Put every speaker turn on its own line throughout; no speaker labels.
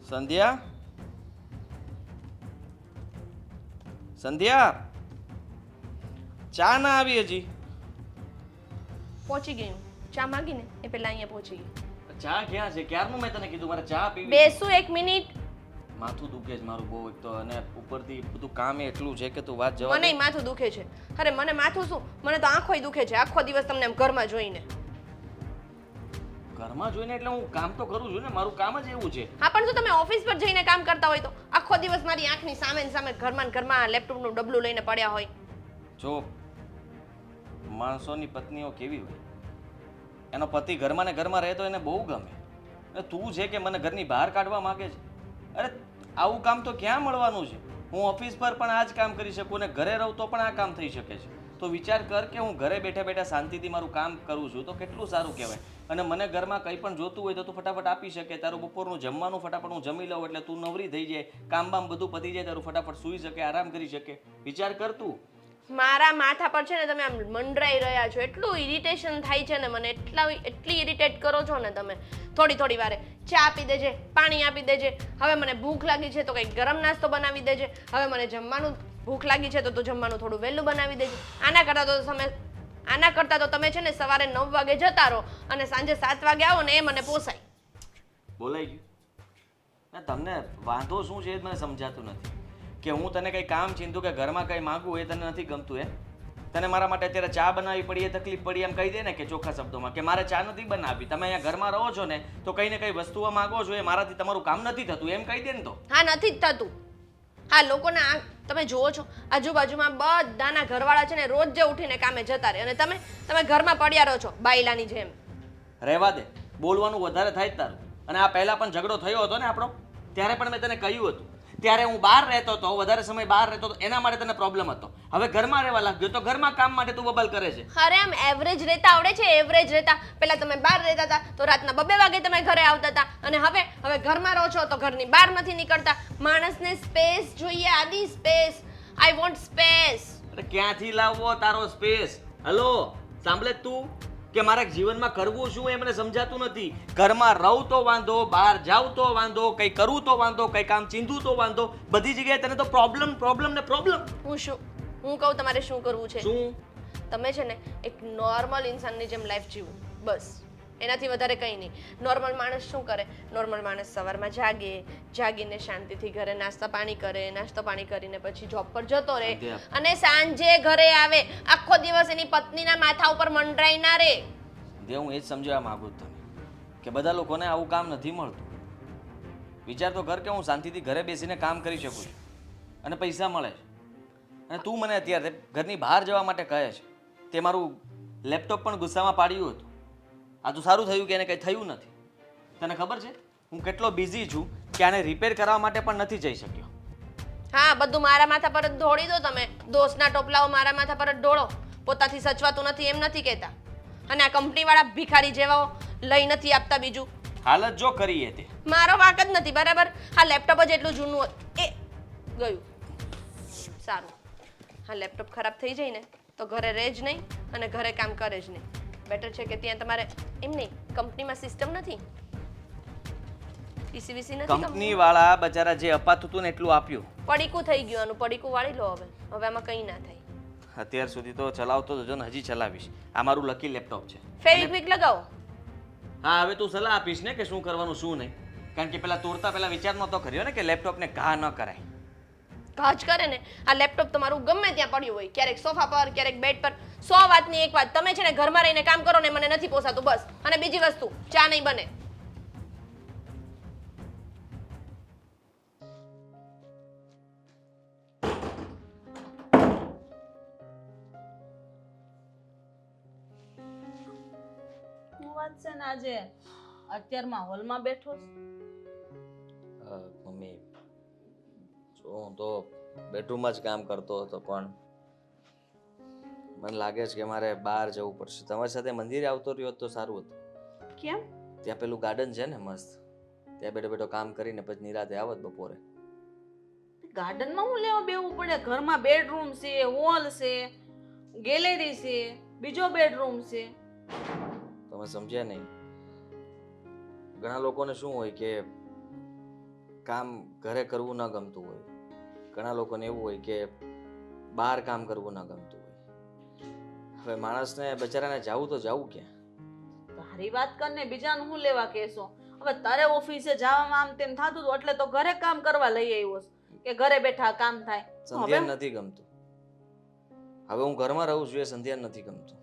સંધ્યા સંધ્યા ચા ના આવી હજી?
પહોંચી ગઈ હું. ચા માંગીને એ પહેલા અહીંયા પહોંચી ગઈ.
ચા ક્યાં છે? ક્યારનું મેં તને કીધું મારે ચા પીવી છે.
બેસું 1 મિનિટ.
માથું દુખે છે મારું બહુ એક તો, અને ઉપરથી બધું કામ એટલું છે કે તું વાત જવા
મને માથું દુખે છે. અરે મને માથું શું, મને તો આંખોય દુખે છે આખો દિવસ તમને એમ ઘરમાં જોઈને.
ઘરમાં જોઈને એટલે હું કામ તો કરું છું ને, મારું કામ જ એવું છે.
હા પણ જો તમે ઓફિસ પર જઈને કામ કરતા હોય તો આખો દિવસ મારી આંખની સામે ને સામે ઘરમાં ને ઘરમાં લેપટોપનું ડબલું લઈને પડ્યા હોય.
જો માણસોની પત્નીઓ કેવી હોય, એનો પતિ ઘરમાં ને ઘરમાં રહે તો એને બહુ ગમે. અને તું છે કે મને ઘરની બહાર કાઢવા માંગે છે. અરે આવું કામ તો ક્યાં મળવાનું છે? હું ઓફિસ પર પણ આ જ કામ કરી શકું ને ઘરે રહું તો પણ આ કામ થઈ શકે છે. તો વિચાર કર કે હું ઘરે બેઠા બેઠા શાંતિથી મારું કામ કરું છું તો કેટલું સારું કહેવાય. અને મને ઘરમાં કંઈ પણ જોતું હોય તો તું ફટાફટ આપી શકે. તારું બપોરનું જમવાનું ફટાફટ હું જમી લઉં એટલે તું નવરી થઈ જાય, કામ બામ બધું પતી જાય, તારું ફટાફટ સૂઈ શકે, આરામ કરી શકે. વિચાર કર તું.
મારા માથા પર છે ને તમે આમ મંડરાઈ રહ્યા છો, એટલું ઇરિટેશન થાય છે ને મને, એટલી ઇરિટેટ કરો છો ને તમે. થોડી વારે ચા આપી દેજે, પાણી આપી દેજે, હવે મને ભૂખ લાગી છે તો કંઈક ગરમ નાસ્તો બનાવી દેજે, હવે મને જમવાનું ભૂખ લાગી છે તો જમવાનું થોડું વહેલું બનાવી દેજે. આના કરતાં તો તમે છે ને સવારે 9 વાગે જતા રહો અને સાંજે 7 વાગે આવો ને એ મને પોસાય.
બોલાઈ ગયું? ના તમને વાંધો શું છે એ જ મને સમજાતું નથી. કે હું તને કંઈ કામ ચીંધું કે ઘરમાં કંઈ માગું એ તને નથી ગમતું એ? તને મારા માટે અત્યારે ચા બનાવવી પડી એ તકલીફ પડી એમ કહી દે ને કે ચોખ્ખા શબ્દોમાં કે મારે ચા નથી બનાવવી. તમે અહીંયા ઘરમાં રહો છો ને તો કંઈ ને કંઈ વસ્તુઓ માગો છો, એ મારાથી તમારું કામ નથી થતું એમ કહી દે ને તો.
હા નથી જ થતું. હા લોકોના તમે જુઓ છો આજુબાજુમાં બધાના ઘરવાળા છે ને રોજ જે ઉઠીને કામે જતા રહે અને તમે ઘરમાં પડ્યા રહો છો બાયલાની જેમ.
રહેવા દે, બોલવાનું વધારે થાય જ તારું. અને આ પહેલા પણ ઝઘડો થયો હતો ને આપણો, ત્યારે પણ મેં તને કહ્યું હતું. ત્યારે હું બહાર રહેતો હતો, વધારે સમય બહાર રહેતો હતો, એના માટે તને પ્રોબ્લેમ હતો. હવે ઘરમાં રહેવા લાગ્યો તો ઘરમાં કામ માટે તું બબલ કરે છે.
અરે આમ એવરેજ રહેતા આવડે છે? એવરેજ રહેતા પહેલા તમે બહાર રહેતા હતા તો રાતના 2 વાગે તમે ઘરે આવતા હતા અને હવે ઘરમાં રહો છો તો ઘરની બહાર નથી નીકળતા. માણસને સ્પેસ જોઈએ, આદિ સ્પેસ. I want space.
અરે ક્યાંથી લાવવો તારો સ્પેસ? હલો, સાંભળે તું કે મારા જીવનમાં કરવું શું એ મને સમજાતું નથી. ઘરમાં રહું તો વાંધો, બહાર જાઉં તો વાંધો, કંઈ કરું તો વાંધો, કંઈ કામ ચીંધું તો વાંધો, બધી જગ્યાએ તને તો પ્રોબ્લેમ ને પ્રોબ્લેમ.
હું કહું તમારે શું કરવું છે?
શું?
તમે છે ને એક નોર્મલ ઇન્સાનની જેમ લાઈફ જીવો, બસ. એનાથી વધારે કંઈ નહીં. નોર્મલ માણસ શું કરે? નોર્મલ માણસ સવારમાં જાગીને શાંતિથી ઘરે નાસ્તા પાણી કરે, નાસ્તો પાણી કરીને પછી જોબ પર જતો રહે અને સાંજે ઘરે આવે. આખો દિવસ એની પત્નીના માથા ઉપર મંડરાઈ ના રહે.
હું એ જ સમજવા માંગુ છું તને કે બધા લોકોને આવું કામ નથી મળતું. વિચાર તો કર કે હું શાંતિથી ઘરે બેસીને કામ કરી શકું છું અને પૈસા મળે છે, અને તું મને અત્યારે ઘરની બહાર જવા માટે કહે છે. તે મારું લેપટોપ પણ ગુસ્સામાં પાડ્યું હતું. આ તો સારું થયું કે એને કંઈ થયું નથી. તને ખબર છે હું કેટલો બિઝી છું કે આને રિપેર કરવા માટે પણ નથી જઈ શક્યો.
હા બધું મારા માથા પર જ ઢોળી દો તમે. દોષના ટોપલાઓ મારા માથા પર જ ઢોળો. પોતાથી સચવાતું નથી એમ નથી કહેતા. અને આ કંપનીવાળા ભિખારી જેવાઓ લઈ નથી આપતા. બીજું
હાલત જો કરીએ તે
મારો વાંક જ નથી, બરાબર? આ લેપટોપ જ એટલું જૂનું એ ગયું. સારું, હા લેપટોપ ખરાબ થઈ જાય ને તો ઘરે રહે જ નહીં અને ઘરે કામ કરે જ નહીં. બેટર છે કે ત્યાં તમારે એમ નહીં, કંપનીમાં સિસ્ટમ નથી, પીસીવીસી નથી.
કંપની વાળા બચારા જે અપાતું હતું ને એટલું આપ્યું.
પડીકું થઈ ગયું, આનું પડીકું વાળી લો હવે આમાં કંઈ ના થાય.
અત્યાર સુધી તો ચલાવતો હતો ને હજી ચલાવીશ. આ મારું લકી લેપટોપ છે.
ફેવિક્વિક લગાવો.
હા હવે તું સલાહ આપીશ ને કે શું કરવાનું શું નહીં. કારણ કે પેલા તોડતા પહેલા વિચાર નહોતો કર્યો ને કે લેપટોપને ઘા ન કરાય.
ઘા જ કરે ને. આ લેપટોપ તમારું ગમે ત્યાં પડ્યું હોય, ક્યારેક સોફા પર, ક્યારેક બેડ પર. 100 વાતની એક વાત, તમે છે ને ઘરમાં રહીને કામ કરો ને મને નથી પોસાતું, બસ. અને બીજી વસ્તુ, ચા નહીં બને.
વાત છે ને આજે અત્યારમાં હોલમાં બેઠો
મમ્મી જો હું તો બેડરૂમમાં જ કામ કરતો હતો પણ મને લાગે છે કે મારે બહાર જવું પડશે. તમારી સાથે મંદિરે આવતો રહ્યો તો સારું હતું.
કેમ?
ત્યાં પેલું ગાર્ડન છે ને મસ્ત, ત્યાં બેઠો બેઠો કામ કરીને પછી નિરાતે આવત બપોરે.
ગાર્ડનમાં હું લેવા બેવું પડે? ઘરમાં બેડરૂમ છે, હોલ છે, ગેલેરી છે, બીજો બેડરૂમ છે.
તમે સમજ્યા નહીં. ઘણા લોકોને શું હોય કે કામ ઘરે કરવું ન ગમતું હોય, ઘણા લોકોને એવું હોય કે બહાર કામ કરવું ન ગમતું હોય. હવે માણસને બચારાને જાવું તો જાવું ક્યાં?
તારી વાત કરને, બીજાનું હું લેવા કહેશો? હવે તારે ઓફિસે જવામાં આમ તેમ થતું હતું એટલે તો ઘરે કામ કરવા લઈ આવ્યો છે કે ઘરે બેઠા કામ થાય.
સંધ્યાન નથી ગમતું. હવે હું ઘરમાં રહું છું, એ સંધ્યાન નથી ગમતું.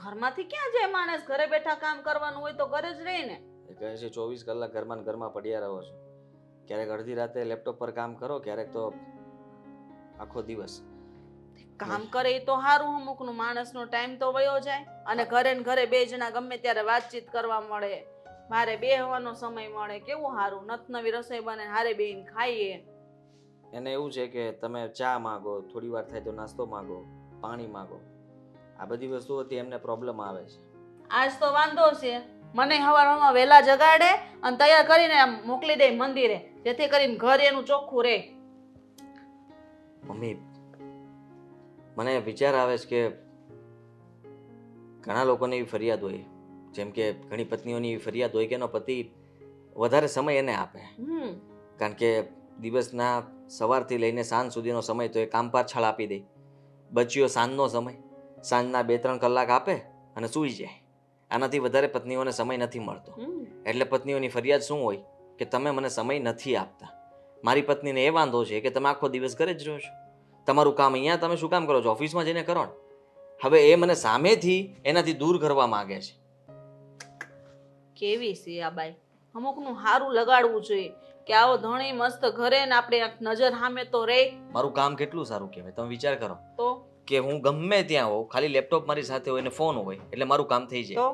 ઘરમાંથી ક્યાં જાય માણસ? ઘરે બેઠા કામ કરવાનું હોય તો ઘરે જ રહે ને.
એ કહે છે 24 કલાક ઘરમાં ને ઘરમાં પડ્યા રહો છો. ક્યારેક અડધી રાતે લેપટોપ પર કામ કરો, ક્યારેક તો આખો દિવસ.
કામ કરે એ તો સારું, અમુકનું માણસનો ટાઈમ તો વયો જાય અને ઘરે ને ઘરે બે જણા ગમે ત્યારે વાતચીત કરવા મળે, મારે બેહવાનો સમય મળે, કેવું સારું. નત નવી રસોઈ બને, હારે બેહીને ખાઈએ.
એને એવું છે કે તમે ચા માગો, થોડી વાર થાય તો નાસ્તો માગો, પાણી માગો, આ બધી વસ્તુઓથી એમને પ્રોબ્લેમ આવે છે.
આજ તો વાંધો છે, મને સવારમાં વહેલા જગાડે અને તૈયાર કરીને આમ મોકલી દે મંદિરે, જેથી કરીને ઘર એનું ચોખ્ખું રહે.
મમ્મી, મને વિચાર આવે છે કે ઘણા લોકોની એવી ફરિયાદ હોય, જેમ કે ઘણી પત્નીઓની એવી ફરિયાદ હોય કે એનો પતિ વધારે સમય એને આપે, કારણ કે દિવસના સવારથી લઈને સાંજ સુધીનો સમય તો એ કામ પાછળ આપી દે. બચ્યો સાંજનો સમય, સાંજના 2-3 કલાક આપે અને સૂઈ જાય. આનાથી વધારે પત્નીઓને સમય નથી મળતો. એટલે પત્નીઓની ફરિયાદ શું હોય કે તમે મને સમય નથી આપતા. મારી પત્નીને એ વાંધો છે કે તમે આખો દિવસ ઘરે જ રહો છો, તમારું કામ અહીંયા તમે શું કામ કરો છો? ઓફિસમાં જઈને કરો ને. હવે એ મને સામેથી એનાથી દૂર કરવા માંગે છે.
કેવી છે આ બાઈ? અમુકનું સારું લગાડવું જોઈએ કે આવો ધણી મસ્ત ઘરે ને આપણે એક નજર સામે તો રે.
મારું કામ કેટલું સારું કહેવાય, તમે વિચાર કરો
તો
કે હું ગમે ત્યાં હોઉં, ખાલી લેપટોપ મારી સાથે હોય ને ફોન હોય એટલે મારું કામ થઈ જાય.
તો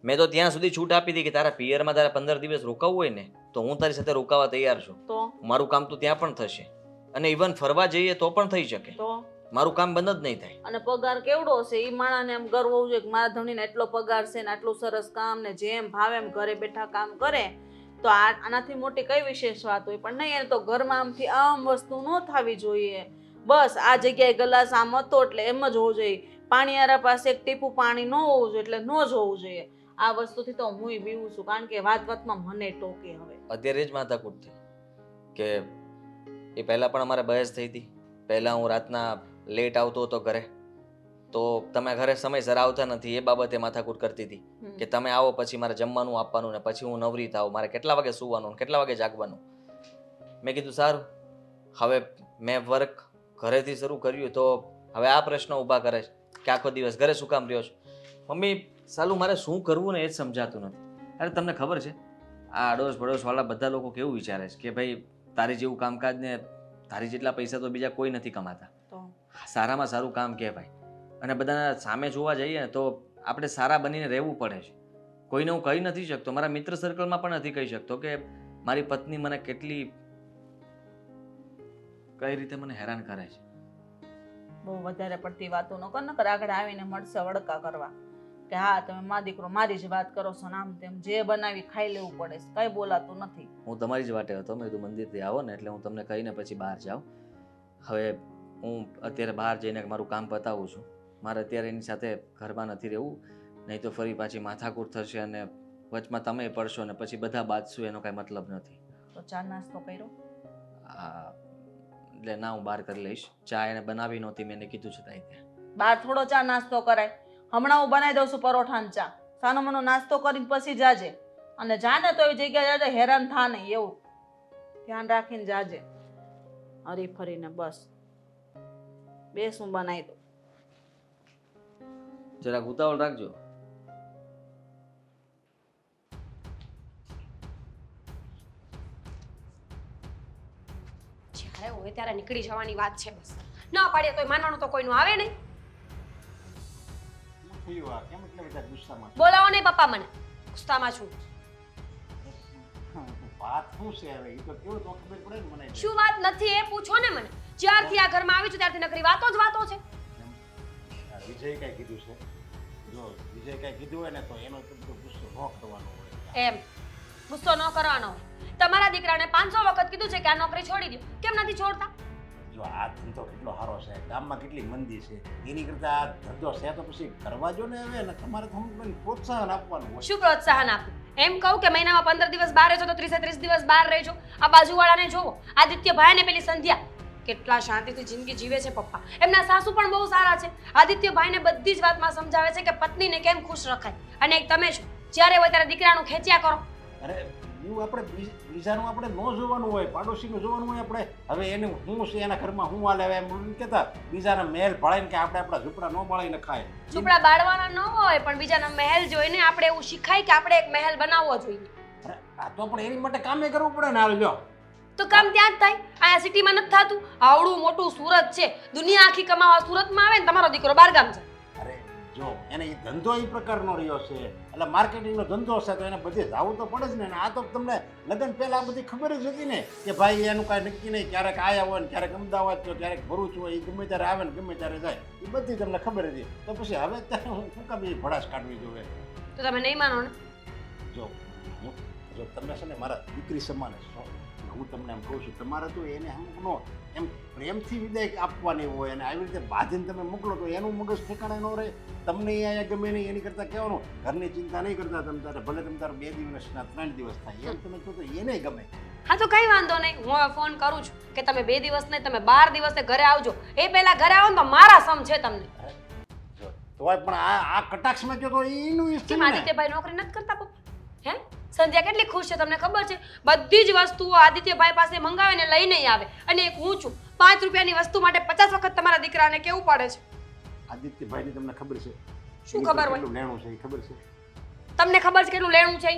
મેં તો ત્યાં સુધી છૂટ આપી હતી કે તારા પિયરમાં તારા 15 દિવસ રોકાવું હોય ને તો હું તારી સાથે રોકાવા તૈયાર છું.
તો
મારું કામ તો ત્યાં પણ થશે અને ઇવન ફરવા જઈએ તો પણ થઈ શકે.
તો
મારું કામ બંધ જ નહીં થાય.
અને પગાર કેવડો છે એ માણાને એમ ગર્વ હોવું જોઈએ કે મારા ધણીને એટલો પગાર છે ને આટલું સરસ કામ ને જેમ ભાવે એમ ઘરે બેઠા કામ કરે. તો આનાથી મોટી કઈ વિશેષ વાત હોય? પણ નહીં, એને તો ઘરમાં આમથી આમ વસ્તુ ન થવી જોઈએ. બસ આ જગ્યાએ ગ્લાસ આમ હતો એટલે એમ જ હોવું જોઈએ. પાણીયારા પાસે એક ટીપું પાણી ન હોવું જોઈએ એટલે ન જ હોવું જોઈએ. આ વસ્તુથી તો હુંય બીવું છું, કારણ કે વાત વાતમાં મને ટોકે. હવે
અત્યારે જ માથાકૂટ થઈ કે એ પહેલાં પણ અમારે બહેસ થઈ હતી. પહેલાં હું રાતના લેટ આવતો હતો ઘરે, તો તમે ઘરે સમયસર આવતા નથી એ બાબતે માથાકૂટ કરતી હતી કે તમે આવો પછી મારે જમવાનું આપવાનું ને પછી હું નવરી થાવ, મારે કેટલા વાગે સૂવાનું કેટલા વાગે જાગવાનું. મેં કીધું સારું, હવે મેં વર્ક ઘરેથી શરૂ કર્યું તો હવે આ પ્રશ્ન ઊભા કરે છે કે આખો દિવસ ઘરે શું કામ રહ્યો છો? મમ્મી, સાલું મારે શું કરવું ને એ જ સમજાતું નથી. અરે તમને ખબર છે આ અડોશ પડોશવાળા બધા લોકો કેવું વિચારે છે કે ભાઈ તારી જેવું કામકાજ ને તારી જેટલા પૈસા તો બીજા કોઈ નથી કમાતા.
તો
સારામાં સારું કામ કહેવાય. અને બધાના સામે જોવા જઈએ ને તો આપણે સારા બનીને રહેવું પડે છે. કોઈને હું કહી નથી શકતો, મારા મિત્ર સર્કલમાં પણ નથી કહી શકતો કે મારી પત્ની મને કેટલી કઈ રીતે મને હેરાન કરે છે.
બહુ વધારે પડતી વાતો ન કર, નકર આગળ આવીને મળશે વડકા કરવા કે હા તમે મા દીકરો મારી જ વાત કરો છો, આમ તેમ જે બનાવી ખાઈ લેવું પડે છે, કઈ બોલાતું નથી.
હું તમારી જ વાટે હતો. મેં કીધું મંદિરથી આવો ને એટલે હું તમને કહીને પછી બહાર જાઉં. હવે હું અત્યારે બહાર જઈને મારું કામ પતાવું છું. મારે અત્યારે એની સાથે ઘરમાં નથી રહેવું, નહીં તો ફરી પાછી માથાકૂટ થશે અને વચમાં તમે પડશો ને પછી બધા બાજશું, એનો કાંઈ મતલબ નથી.
તો ચા નાસ્તો કર્યો?
હા, એટલે ના, હું બહાર કરી લઈશ. ચા એને બનાવી નહોતી, મેં એને કીધું છે તાઈ ત્યાં.
બહાર થોડો ચા નાસ્તો કરાય? હમણાં હું બનાવી દઉં છું પરોઠા ને ચા. સાનો મનો નાસ્તો કરીને પછી જાજે, અને જાને તો એવી જગ્યાએ જાજે હેરાન થા નહીં, એવું ધ્યાન રાખીને જાજે. હરી ફરીને બસ બેસ, હું બનાવી દઉં.
જરાક ઉતાવળ રાખજો.
જ્યારે હોય ત્યારે નીકળી જવાની વાત છે. બસ ના પાડીએ તોય માનવાનું તો કોઈનું આવે નહીં. બોલાવો નહીં પપ્પા, મને ગુસ્સામાં છું. શું વાત નથી એ પૂછો ને મને. જ્યારથી આ ઘરમાં આવી છું ત્યારથી નકરી વાતો જ વાતો છે.
વિજય કઈ કીધું છે? જો વિજય કઈ કીધું હોય ને તો એનો ગુસ્સો ન કરવાનો હોય.
એમ ગુસ્સો ન કરવાનો હોય? તમારા દીકરાને 500 વખત કીધું છે કે આ નોકરી છોડી દો, કેમ નથી છોડતા?
જો જો આ ધંધો કેટલો સારો છે, ગામમાં કેટલી મંદી છે, એની કરતાં આ ધંધો છે તો પછી કરવા જો ને હવે, અને તમારે તો અમુક પ્રોત્સાહન આપવાનું હોય.
શું પ્રોત્સાહન આપું? એમ કહું કે મહિનામાં 15 દિવસ બહાર રહેજો તો 30 દિવસ બહાર રહેજો. આ બાજુવાળાને જોવો, આદિત્યભાઈ ને પેલી સંધ્યા કેટલા શાંતિથી જિંદગી જીવે છે પપ્પા. એમના સાસુ પણ બહુ સારા છે. આદિત્યભાઈને બધી જ વાતમાં સમજાવે છે કે પત્નીને કેમ ખુશ રખાય. અને એક તમે છો, જ્યારે હોય ત્યારે દીકરાનું ખેંચ્યા કરો.
અરે એવું આપણે બીજાનું આપણે ન જોવાનું હોય, પાડોશીનું જોવાનું હોય. આપણે હવે એને શું છે, એના ઘરમાં શું હાલે, હવે એમ કહેતા બીજાના મહેલ ભાળીને કે આપણે આપણા ઝૂંપડા ન બાળીને ખાય.
ઝૂંપડા બાળવાના ન હોય, પણ બીજાના મહેલ જોઈને આપણે એવું શીખાય કે આપણે એક મહેલ બનાવવો જોઈએ.
અરે આ તો આપણે એની માટે કામે કરવું પડે ને. હાલ જો
તો કામ ત્યાં જ થાય. અહીંયા સિટીમાં નથી થતું. આવડું મોટું સુરત છે, દુનિયા આખી કમાવા સુરતમાં આવે ને તમારો દીકરો બહારગામ છે.
અરે જો એને એ ધંધો એ પ્રકારનો રહ્યો છે, એટલે માર્કેટિંગનો ધંધો છે, તો એને બધે જવું તો પડે જ ને. આ તો તમને લગ્ન પહેલા આ બધી ખબર જ હતી ને કે ભાઈ એનું કાંઈ નક્કી નહીં, ક્યારેક આયા હોય ને ક્યારેક અમદાવાદ તો ક્યારેક ભરૂચ હોય, એ ગમે ત્યારે આવે ને ગમે ત્યારે જાય, એ બધી તમને ખબર હતી. તો પછી હવે ત્યારે શું કામ એ ભડાશ કાઢવી જોઈએ?
તો તમે નહીં માનો ને?
જો તમે છે ને મારા દીકરી સમાન છો, હું તમને એમ કહું છું, તમારે તો એને અમુકનો એમ પ્રેમથી વિદાય આપવાની હોય, અને આવી રીતે બાંધીને તમે મોકલો તો એનું મગજ ઠેકાણે ન રહે. તમને અહીંયા ગમે નહીં, એની કરતાં કહેવાનું ઘરની ચિંતા નહીં કરતા તમે તારે, ભલે તમે તારે 2 દિવસના 3 દિવસ થાય એમ તમે કહો તો એને ગમે.
હા તો કઈ વાંધો નહીં, હું હવે ફોન કરું છું કે તમે 2 દિવસ નહીં, તમે 12 દિવસે ઘરે આવજો. એ પહેલા ઘરે આવો ને તો મારા સમ છે તમને.
તોય પણ આ કટાક્ષમાં કહો તો એનું ઈચ્છે
કેમ આદિત્યભાઈ નોકરી નથી કરતા પપ્પા? હે, સંધ્યા કેટલી ખુશ છે તમને ખબર છે? બધી જ વસ્તુઓ આદિત્યભાઈ પાસે મંગાવે ને લઈને આવે. અને એક હું છું, 5 રૂપિયાની વસ્તુ માટે 50 વખત તમારા દીકરાને કેવું પડે છે.
આદિત્યભાઈની તમને ખબર છે?
શું ખબર હોય?
કેટલું લેણું છે એ ખબર છે?
તમને ખબર છે કેટલું લેણું છે?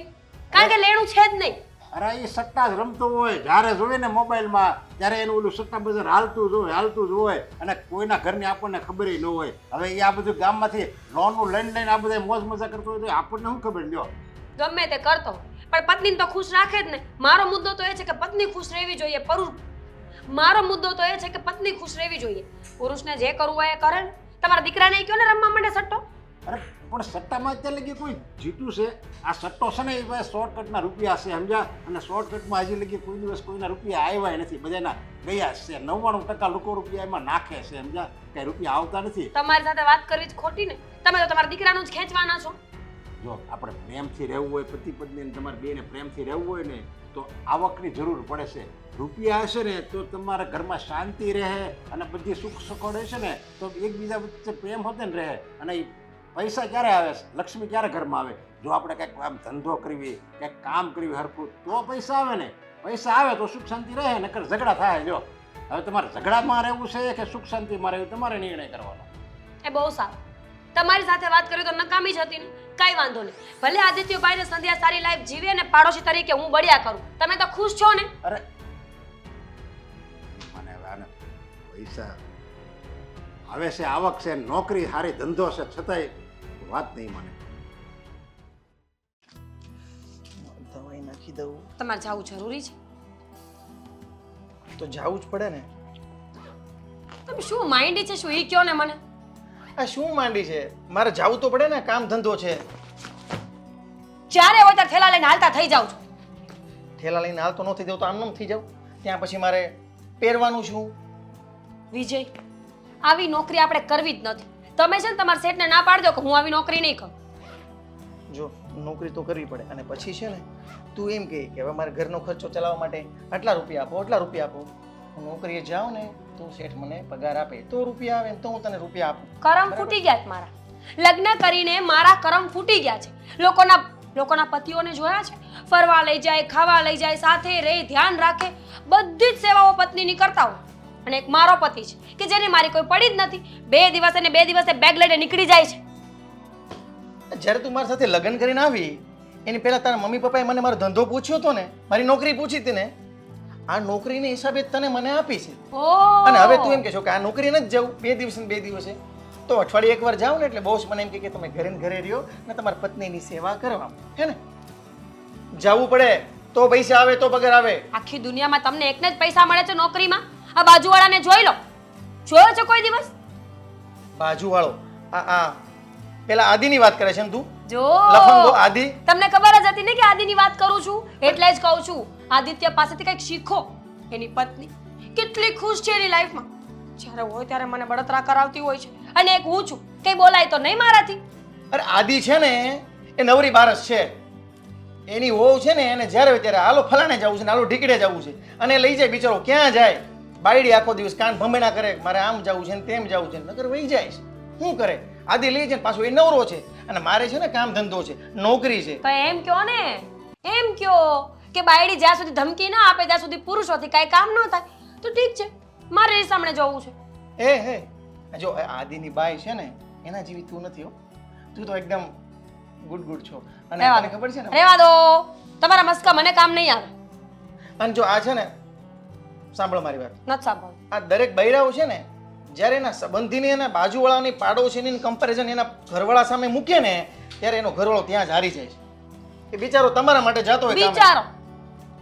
કારણ કે લેણું છે જ નહીં.
અરે એ સટ્ટા જ રમતો હોય, જ્યારે જોવે ને મોબાઈલમાં ત્યારે એનું ઓલું સટ્ટા બજાર હાલતું જ હોય, અને કોઈના ઘરની આપણને ખબર ન હોય. હવે એ આ બધું ગામમાંથી લોનનું લઈને આ બધા મોજ મજા કરતો હોય તો આપણને શું ખબર? લ્યો
ગમે તે કરતો પણ પત્નીને તો ખુશ રાખે જ ને. મારો મુદ્દો તો એ છે કે પત્ની ખુશ રહેવી જોઈએ. મારો મુદ્દો તો એ છે કે પત્ની ખુશ રહેવી જોઈએ. પુરુષને જે કરવું હોય એ કરે ને. તમારા દીકરાને એ કહો ને રમવા માંડે સટ્ટો.
અરે પણ સટ્ટામાં અત્યારે લગી કોઈ જીતું છે? આ સટ્ટો છે ને એ ભાઈ શોર્ટકટના રૂપિયા છે, સમજ્યા? અને શોર્ટકટમાં હજી લગી કોઈ દિવસ કોઈના રૂપિયા આવ્યા નથી, બધાના ગયા છે. 99% લોકો રૂપિયા એમાં નાખે છે, સમજ્યા? કઈ રૂપિયા આવતા નથી.
તમારી સાથે વાત કરવી જ ખોટી ને. તમે તો તમારા દીકરાનું જ ખેંચવાના છો.
જો આપણે પ્રેમથી રહેવું હોય, પતિ પત્ની તમારે બેને પ્રેમથી રહેવું હોય ને, તો આવકની જરૂર પડે છે. રૂપિયા હશે ને તો તમારા ઘરમાં શાંતિ રહે, અને બધી સુખ સગવડ હશે ને તો એકબીજા વચ્ચે પ્રેમ હોતે ને રહે. અને પૈસા ક્યારે આવે? લક્ષ્મી ક્યારે ઘરમાં આવે? જો આપણે કંઈક આમ ધંધો કરવી, કંઈક કામ કરવી હરખું, તો પૈસા આવે ને. પૈસા આવે તો સુખ શાંતિ રહે, નકર ઝઘડા થાય. જો હવે તમારે ઝઘડામાં રહેવું છે કે સુખ શાંતિમાં રહેવું, તમારે નિર્ણય કરવાનો.
એ બહુ સારું. તમારી સાથે વાત કરી તો નકામી જ હતી ને. કઈ વાંધો નહીં, ભલે આદિત્યભાઈ ને સંધ્યા સારી લાઈફ જીવે અને પાડોશી તરીકે હું બળિયા કરું. તમે તો ખુશ છો ને?
અરે મને આને પૈસા આવે છે, આવક છે, નોકરી સારી, ધંધો છે, છતાંય વાત નહીં મને.
દવાઈ નાખી દઉં
તમારે જવું જરૂરી છે?
તો જાવું જ પડે ને.
તમે શું માઇન્ડી છે શું ઈ કયો ને મને.
આ શું માંડી છે? મારે જાવું તો પડે ને, કામ ધંધો છે.
જ્યારે હોય ત્યારે થેલા લઈને હાલતા થઈ જાવ છો.
થેલા લઈને હાલ તો ન થઈ જાવ તો આમનામ થઈ જાવ. ત્યાં પછી મારે પહેરવાનું શું?
વિજય, આવી નોકરી આપણે કરવી જ નથી. તમે છે ને તમારા શેઠને ના પાડી દો કે હું આવી નોકરી નહીં કરું.
જો નોકરી તો કરવી પડે, અને પછી છે ને તું એમ કહે કે હવે મારે ઘરનો ખર્ચો ચલાવવા માટે આટલા રૂપિયા આપો, આટલા રૂપિયા આપો. હું નોકરીએ જાઉં ને તો શેઠ મને પગાર આપે તો રૂપિયા આવે, તો હું તને રૂપિયા આપું.
કરમ ફૂટી ગયા છે મારા. લગ્ન કરીને મારા કરમ ફૂટી ગયા છે. લોકોના પતિઓને જોયા છે, ફરવા લઈ જાય, ખાવા લઈ જાય, સાથે રહી, ધ્યાન રાખે, બધી જ સેવાઓ પત્નીની કરતા હોય. અને એક મારો પતિ છે કે જેને મારી કોઈ પડી જ નથી. 2 દિવસે ને 2 દિવસે બેગ લઈને નીકળી જાય છે.
જ્યારે તું મારી સાથે લગ્ન કરીને આવી એની પહેલા તારા મમ્મી પપ્પાએ મને મારો ધંધો પૂછ્યો હતો ને, મારી નોકરી પૂછી હતી ને, આ નોકરીને હિસાબે તને મને આપી છે. અને હવે તું એમ કહે છો કે આ નોકરી નથી જવું 2 દિવસે ને 2 દિવસે, તો અઠવાડિયે એકવાર જાવ ને એટલે બોસ મને એમ કહે કે તમે ઘરે ને ઘરે રહ્યો ને તમારી પત્નીની સેવા કરવા, હે ને? જવું પડે તો પૈસા આવે, તો પગાર આવે.
આખી દુનિયામાં તમને એકને જ પૈસા મળે છે નોકરીમાં. આ બાજુવાળાને જોઈ લો. જોયો છે કોઈ દિવસ?
બાજુવાળો આ પેલા આદિની વાત કરે છે ને તું?
જો
લફંગો આદિ.
તમને ખબર જ હતી ને કે આદિની વાત કરું છું, એટલે જ કહું છું આદિત્ય પાસેથી કંઈક શીખો. એની પત્ની કેટલી ખુશ છે એની લાઈફમાં. જ્યારે હોય ત્યારે મને બળતરા કરાવતી હોય છે અને એક હું છું કઈ બોલાય તો નહીં મારાથી.
અરે આદિ છે ને એ નવરી બારસ છે. એની વહુ છે ને એને જ્યારે હોય ત્યારે હાલો ફલાણે જવું છે ને હાલો ઢીકડે જવું છે અને લઈ જાય બિચારો ક્યાં જાય બાયડી આખો દિવસ કાન ભંભેણા કરે મારે આમ જવું છે ને તેમ જવું છે નકર વહી જાય છે. શું કરે આદિ લઈ જાય ને પાછો એ નવરો છે અને મારે છે ને કામ ધંધો છે નોકરી છે.
તો એમ કયો ને એમ કયો કે બાયડી જ્યાં સુધી ધમકી ના આપે ત્યાં સુધી પુરુષોથી કાંઈ કામ ન થાય તો ઠીક છે મારે એ સામે જવું છે.
હે જો આદિની બાઈ છે ને એના જેવી તું નથી હો. તું તો એકદમ ગુડ છો અને તને ખબર છે ને
રહેવા દો તમારા મસ્કા મને કામ નહીં આવે.
અને જો આ છે ને સાંભળ મારી વાત
નથી સાંભળવું.
આ દરેક બૈરાઓ છે ને જ્યારે એના સંબંધીની અને બાજુવાળાની પાડોશીની કમ્પેરિઝન એના ઘરવાળા સામે મૂકે ને ત્યારે એનો ઘરવાળો ત્યાં જ હારી જાય છે. એ બિચારો તમારા માટે જાતો હોય કામે.
બિચારો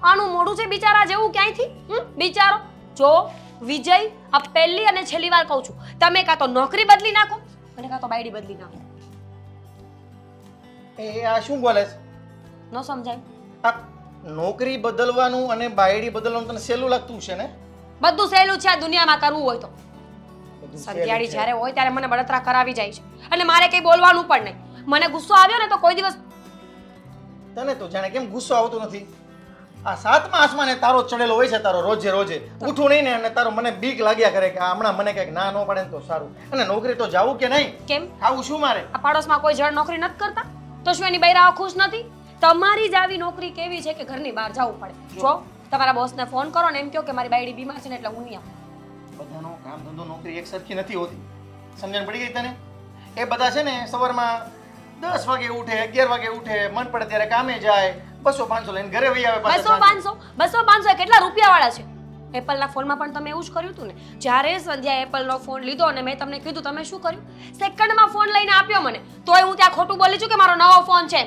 આનું મોઢું છે બિચારા જેવું ક્યાંયથી બિચારો જો વિજય આ પહેલી અને છેલ્લી વાર કહું છું તમે કાં તો નોકરી બદલી નાખો અને કાં તો બાયડી બદલી નાખો.
એ આ શું બોલે છે?
ન સમજાય?
આ નોકરી બદલવાનું અને બાયડી બદલવાનું તને સહેલું લાગતું છે ને?
બધું સહેલું છે આ દુનિયામાં કરવું હોય તો.
બધું સહેલું
સંધ્યાળી
છે.
જ્યારે હોય ત્યારે મને બળતરા કરાવી જાય છે અને મારે કંઈ બોલવાનું પણ નહીં. મને ગુસ્સો આવ્યો ને તો કોઈ દિવસ
તને તો જાણે કેમ ગુસ્સો આવતો નથી. આ સાતમા આસમાને તારો ચડેલો હોય છે તારો રોજે ઉઠું નહીં ને અને તારો મને બીક લાગ્યા કરે કે આ હમણાં મને કંઈક ના ન પડે ને તો સારું. અને નોકરી તો જાવું કે નહીં?
કેમ
ખાવું શું મારે?
આ પાડોશમાં કોઈ જણ નોકરી નથી કરતા તો શું એની બૈરાઓ ખુશ નથી? તમારી જ આવી નોકરી કેવી છે કે ઘરની બહાર જવું પડે. જો તમારા બોસને ફોન કરો ને એમ કહો કે મારી બાયડી બીમાર છે ને એટલે હું નહીં આવું.
બધાનો કામ ધંધો નોકરી એક સરખી નથી હોતી. સમજણ પડી ગઈ તને? એ બધા છે ને સવારમાં 10 વાગે ઉઠે 11 વાગે ઉઠે મન પડે ત્યારે કામે જાય 200-500 લઈને ઘરે વહી આવે પાછા.
200-500 કેટલા રૂપિયા વાળા છે? એપલના ફોનમાં પણ તમે એવું જ કર્યું હતું ને. જ્યારે સંધ્યા એપલનો ફોન લીધો અને મેં તમને કીધું તમે શું કર્યું? સેકન્ડમાં ફોન લઈને આપ્યો મને. તોય હું ત્યાં ખોટું બોલી છું કે મારો નવો ફોન છે.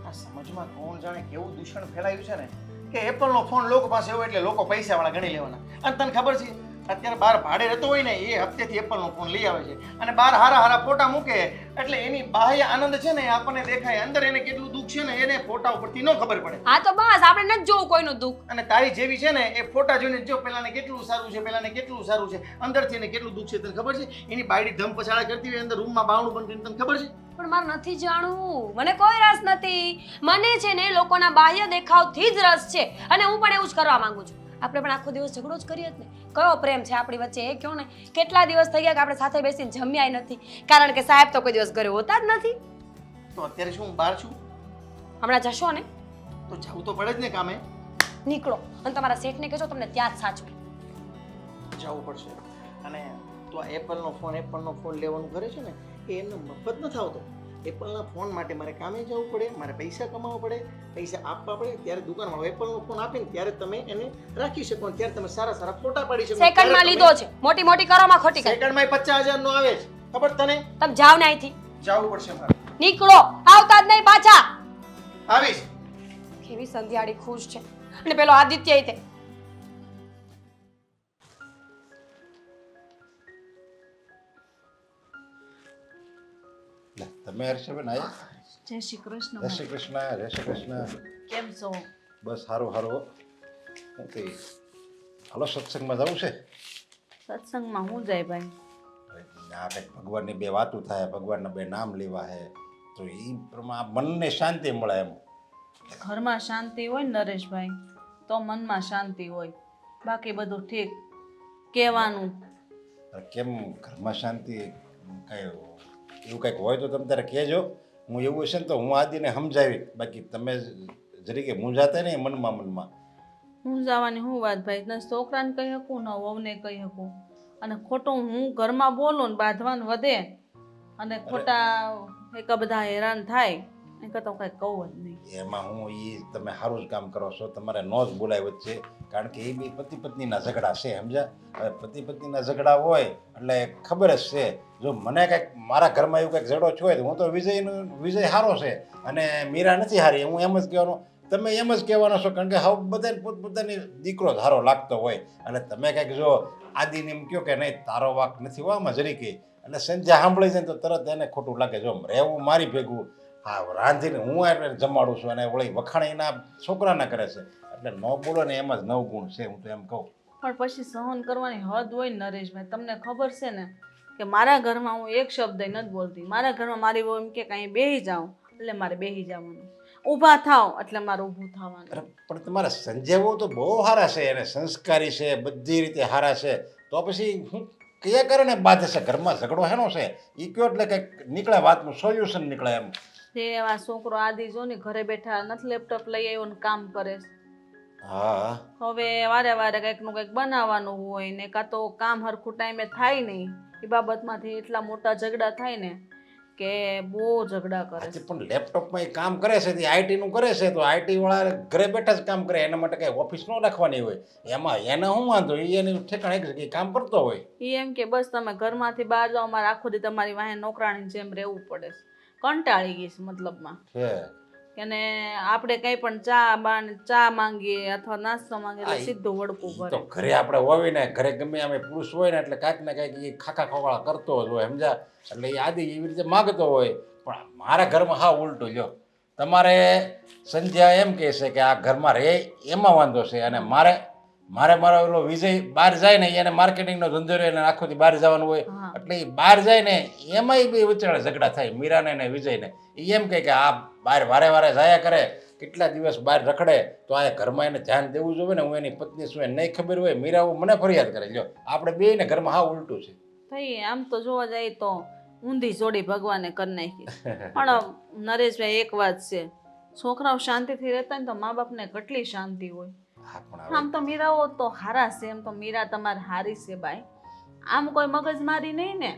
આ સમજમાં કોણ જાણે કેવું દૂષણ ફેલાયું છે ને કે એપલનો ફોન લોકો પાસે હોય એટલે લોકો પૈસાવાળા ગણી લેવાના. અને તને ખબર છે અત્યારે બહાર ભાડે રહેતો હોય ને એ હપ્તેથી એપલનો ફોન લઈ આવે છે અને બહાર હારા ફોટા મૂકે એટલે એની બાહ્ય આનંદ છે ને આપણને દેખાય અંદર એને કેટલું દુઃખ છે ને એને ફોટા ઉપરથી ન ખબર પડે.
હા તો બસ આપણે નથી જોવું કોઈનું દુઃખ.
અને તારી જેવી છે ને એ ફોટા જોઈને જો પેલાને કેટલું સારું છે પેલાને કેટલું સારું છે અંદરથી એને કેટલું દુઃખ છે તને ખબર છે? એની બાયડી ધમ પછાડા કરતી હોય અંદર રૂમમાં બાવણું બંધ કરીને તને ખબર છે?
પણ મારે નથી જાણવું. મને કોઈ રસ નથી. મને છે ને લોકોના બાહ્ય દેખાવથી જ રસ છે અને હું પણ એવું જ કરવા માંગુ છું. આપણે પણ આખો દિવસ ઝઘડો જ કરીએ જ ને. કયો પ્રેમ છે આપણી વચ્ચે એ કહો ને. કેટલા દિવસ થઈ ગયા કે આપણે સાથે બેસીને જમ્યાય નથી કારણ કે સાહેબ તો કોઈ દિવસ ઘરે હોતા જ નથી.
તો અત્યારે શું હું બહાર છું
હમણાં જશો ને
તો જવું તો પડે જ ને કામે.
નીકળો અને તમારા શેઠને કહેજો તમને ત્યાં જ સાચવે.
જવું પડશે. અને તો આ એપલનો ફોન લેવાનું કરે છે ને એ એમને મફત નથી આવતો. એપલના ફોન માટે મારે કામે જવું પડે મારે પૈસા કમાવવા પડે પૈસા આપવા પડે ત્યારે દુકાનવાળો એપલનો ફોન આપીને ત્યારે તમે એને રાખી શકો અને ત્યારે તમે સારા ફોટા પાડી શકો.
સેકન્ડમાં લીધો છે. મોટી મોટી કરોમાં ખોટી કરી.
સેકન્ડમાં 50,000 નો આવે છે ખબર તને?
તમે જાવ ને અહીંથી.
જવું પડશે મારે.
નીકળો આવતા જ નહીં પાછા.
આવીશ.
કેવી સંધ્યાળી ખુશ છે અને પેલો આદિત્ય તે
તમે હર્ષબેન આયા?
જય શ્રી કૃષ્ણ.
જય શ્રી કૃષ્ણ જય શ્રી કૃષ્ણ.
કેમ છો?
બસ સારું શું કે હાલો સત્સંગમાં જવું છે?
સત્સંગમાં હું જાય ભાઈ?
આ કંઈક ભગવાનની બે વાતો થાય ભગવાનના બે નામ લેવા હે તો એ પ્રમાણે મનને શાંતિ મળે એમ.
ઘરમાં શાંતિ હોય ને નરેશભાઈ તો મનમાં શાંતિ હોય બાકી બધું ઠીક કહેવાનું.
કેમ ઘરમાં શાંતિ કઈ એવું કંઈક હોય તો તમે તારે કહેજો. હું એવું હશે ને તો હું આદિને સમજાવી બાકી તમે જરીકે મૂંઝાતા નહીં મનમાં.
હું જવાની હું વાત ભાઈ ન છોકરાને કહી શકું ન વહુને કહી શકું અને ખોટું હું ઘરમાં બોલું ને બાંધવાનું વધે અને ખોટા એક બધા હેરાન થાય એ કરતાં કંઈ કહું જ નહીં.
એમાં હું તમે સારું જ કામ કરો છો તમારે ન જ બોલાય વચ્ચે કારણ કે એ બી પતિ પત્નીના ઝઘડા છે સમજ્યા. હવે પતિ પત્નીના ઝઘડા હોય એટલે ખબર જ છે જો મને કંઈક મારા ઘરમાં એવું કંઈક ઝઘડો થયો હોય તો હું તો વિજય સારો છે અને મીરા નથી હારી હું એમ જ કહેવાનો તમે એમ જ કહેવાનો છો કારણ કે હવે બધાને પોતપોતાની દીકરો સારો લાગતો હોય અને તમે કંઈક જો આદિને એમ કહો કે નહીં તારો વાક નથી આમાં જરીકે એટલે સંધ્યા સાંભળી જાય તો તરત એને ખોટું લાગે જો રહેવું મારી ભેગું હા રાંધીને હું એટલે જમાડું છું અને વળી વખાણ એના છોકરાના કરે છે એટલે ન બોલો ને એમ જ 9 ગુણ છે હું તો એમ કહું.
પણ પછી સહન કરવાની હદ હોય ને નરેશભાઈ, તમને ખબર છે ને કે મારા ઘરમાં હું એક શબ્દ નથી બોલતી. મારા ઘરમાં મારી બહુ એમ કે કાંઈ બેસી જાઉં એટલે મારે બેસી જવાનું, ઊભા થાવ એટલે મારે ઊભું થવાનું.
અરે પણ તમારા સંજયવો તો બહુ સારા છે, અને સંસ્કારી છે, બધી રીતે સારા છે, તો પછી હું કયા કારણે બાંધે છે? ઘરમાં ઝઘડો હેનો છે એ કયો એટલે કંઈક નીકળે, વાતનું સોલ્યુશન નીકળે એમ.
જે એવા છોકરો આદિ જો ને ઘરે બેઠા નથી લેપટોપ લઈ આવ્યો ને કામ કરે છે.
હા
હવે વારે વારે કંઈકનું કંઈક બનાવવાનું હોય ને, કાં તો કામ હરખું ટાઈમે થાય નહીં, એ બાબતમાંથી એટલા મોટા ઝઘડા થાય ને કે બહુ ઝઘડા કરે
આજે
છે.
પણ લેપટોપમાં એ કામ કરે છે, તે આઈટીનું કરે છે, તો આઈટી વાળા ઘરે બેઠા જ કામ કરે, એના માટે કઈ ઓફિસ ન રાખવાની હોય. એમાં એને શું વાંધો, એ એની ઠેકાણે એક જગ્યાએ કામ કરતો હોય.
એ એમ કે બસ તમે ઘરમાંથી બહાર જાઓ, મારે આખો દી તમારી વાહે નોકરાણીની જેમ રહેવું પડે છે. કંટાળી ગઈ છે મતલબમાં.
છે
અને આપણે કંઈ પણ ચા માંગીએ અથવા નાસ્તો માંગીએ એટલે સીધું વડકું
ઈ તો
ભરે.
ઘરે આપણે હોવી ને, ઘરે ગમે અમે પુરુષ હોય ને એટલે કાંઈક ને કાંઈક એ ખાખા ખોવાળા કરતો જ હોય, સમજા? એટલે એ આદિ એવી રીતે માગતો હોય. પણ મારા ઘરમાં હા ઉલટું, લ્યો, તમારે સંધ્યા એમ કહે છે કે આ ઘરમાં રહે એમાં વાંધો છે, અને મારો ઓલો વિજય બહાર જાય ને, એને માર્કેટિંગનો ધંધો રહે ને આખો દી બહાર જવાનું હોય,
હા.
એટલે એ બહાર જાય ને એમાંય બે વચ્ચે ઝઘડા થાય, મીરાને ને વિજયને. એ એમ કહે કે આ બહાર વારે વારે જાયા કરે, કેટલા દિવસ બહાર રખડે, તો આ ઘરમાં એને ધ્યાન દેવું જોઈએ ને. હું એની પત્ની છું, એને નહીં ખબર હોય, મીરા મને ફરિયાદ કરે. લ્યો, આપણે બે ને ઘરમાં હા ઉલટું છે.
થઈ આમ તો જોવા જાય તો ઊંધી જોડી ભગવાને કરી નાખી. પણ નરેશભાઈ એક વાત છે, છોકરાઓ શાંતિથી રહેતા ને તો મા બાપને કેટલી શાંતિ હોય.
હા, પણ હવે
આમ તો મીરાઓ તો હારા છે, એમ તો મીરા તમારે હારી છે ભાઈ, આમ કોઈ મગજમારી નહીં ને.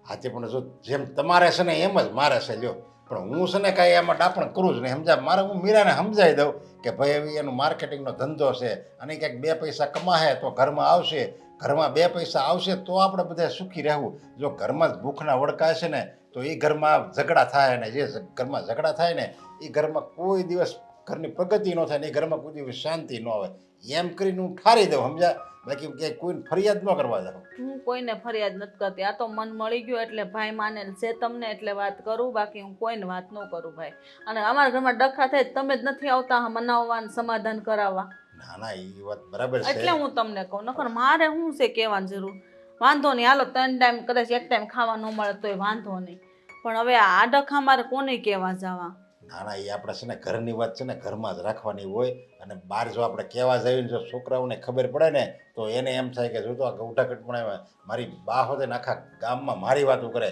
હાથે પણ જો જેમ તમારે છે ને એમ જ મારે છે. લ્યો, પણ હું છે ને કાંઈ એમાં ડાપણ કરું જ નહીં, સમજા? મારે હું મીરાને સમજાવી દઉં કે ભાઈ હવે એનો માર્કેટિંગનો ધંધો છે, અને ક્યાંક બે પૈસા કમાશે તો ઘરમાં આવશે, ઘરમાં બે પૈસા આવશે તો આપણે બધા સુખી રહેવું. જો ઘરમાં જ ભૂખના વડકા છે ને તો એ ઘરમાં ઝઘડા થાય, ને જે ઘરમાં ઝઘડા થાય ને એ ઘરમાં કોઈ દિવસ ઘરની પ્રગતિ ન થાય ને એ ઘરમાં કોઈ દિવસ શાંતિ ન આવે. એમ કરીને હું ઠારી દઉં, સમજા? બાકી ક્યાંય કોઈને ફરિયાદ ન કરવા દઉં.
હું કોઈને ફરિયાદ નથી કરતી, આ તો મન મળી ગયું એટલે ભાઈ માનેલ છે તમને એટલે વાત કરું, બાકી હું કોઈને વાત ન કરું ભાઈ. અને અમારા ઘરમાં ડખા થાય તમે જ નથી આવતા મનાવવા ને સમાધાન કરાવવા,
ના ના, એ વાત બરાબર છે.
એટલે હું તમને કહું. નકર મારે શું છે કહેવાની જરૂર? વાંધો નહીં, હાલો 3 ટાઈમ કદાચ એક ટાઈમ ખાવા ન મળે તોય વાંધો નહીં, પણ હવે આ ડખા મારે કોને કહેવા જવા?
ના ના, એ આપણે છે ને ઘરની વાત છે ને ઘરમાં જ રાખવાની હોય. અને બહાર જો આપણે કહેવા જઈએ ને જો છોકરાઓને ખબર પડે ને તો એને એમ થાય કે જો તો આ ગૌઠાકટ પણ મારી બા હોતે ને આખા ગામમાં મારી વાતો કરે.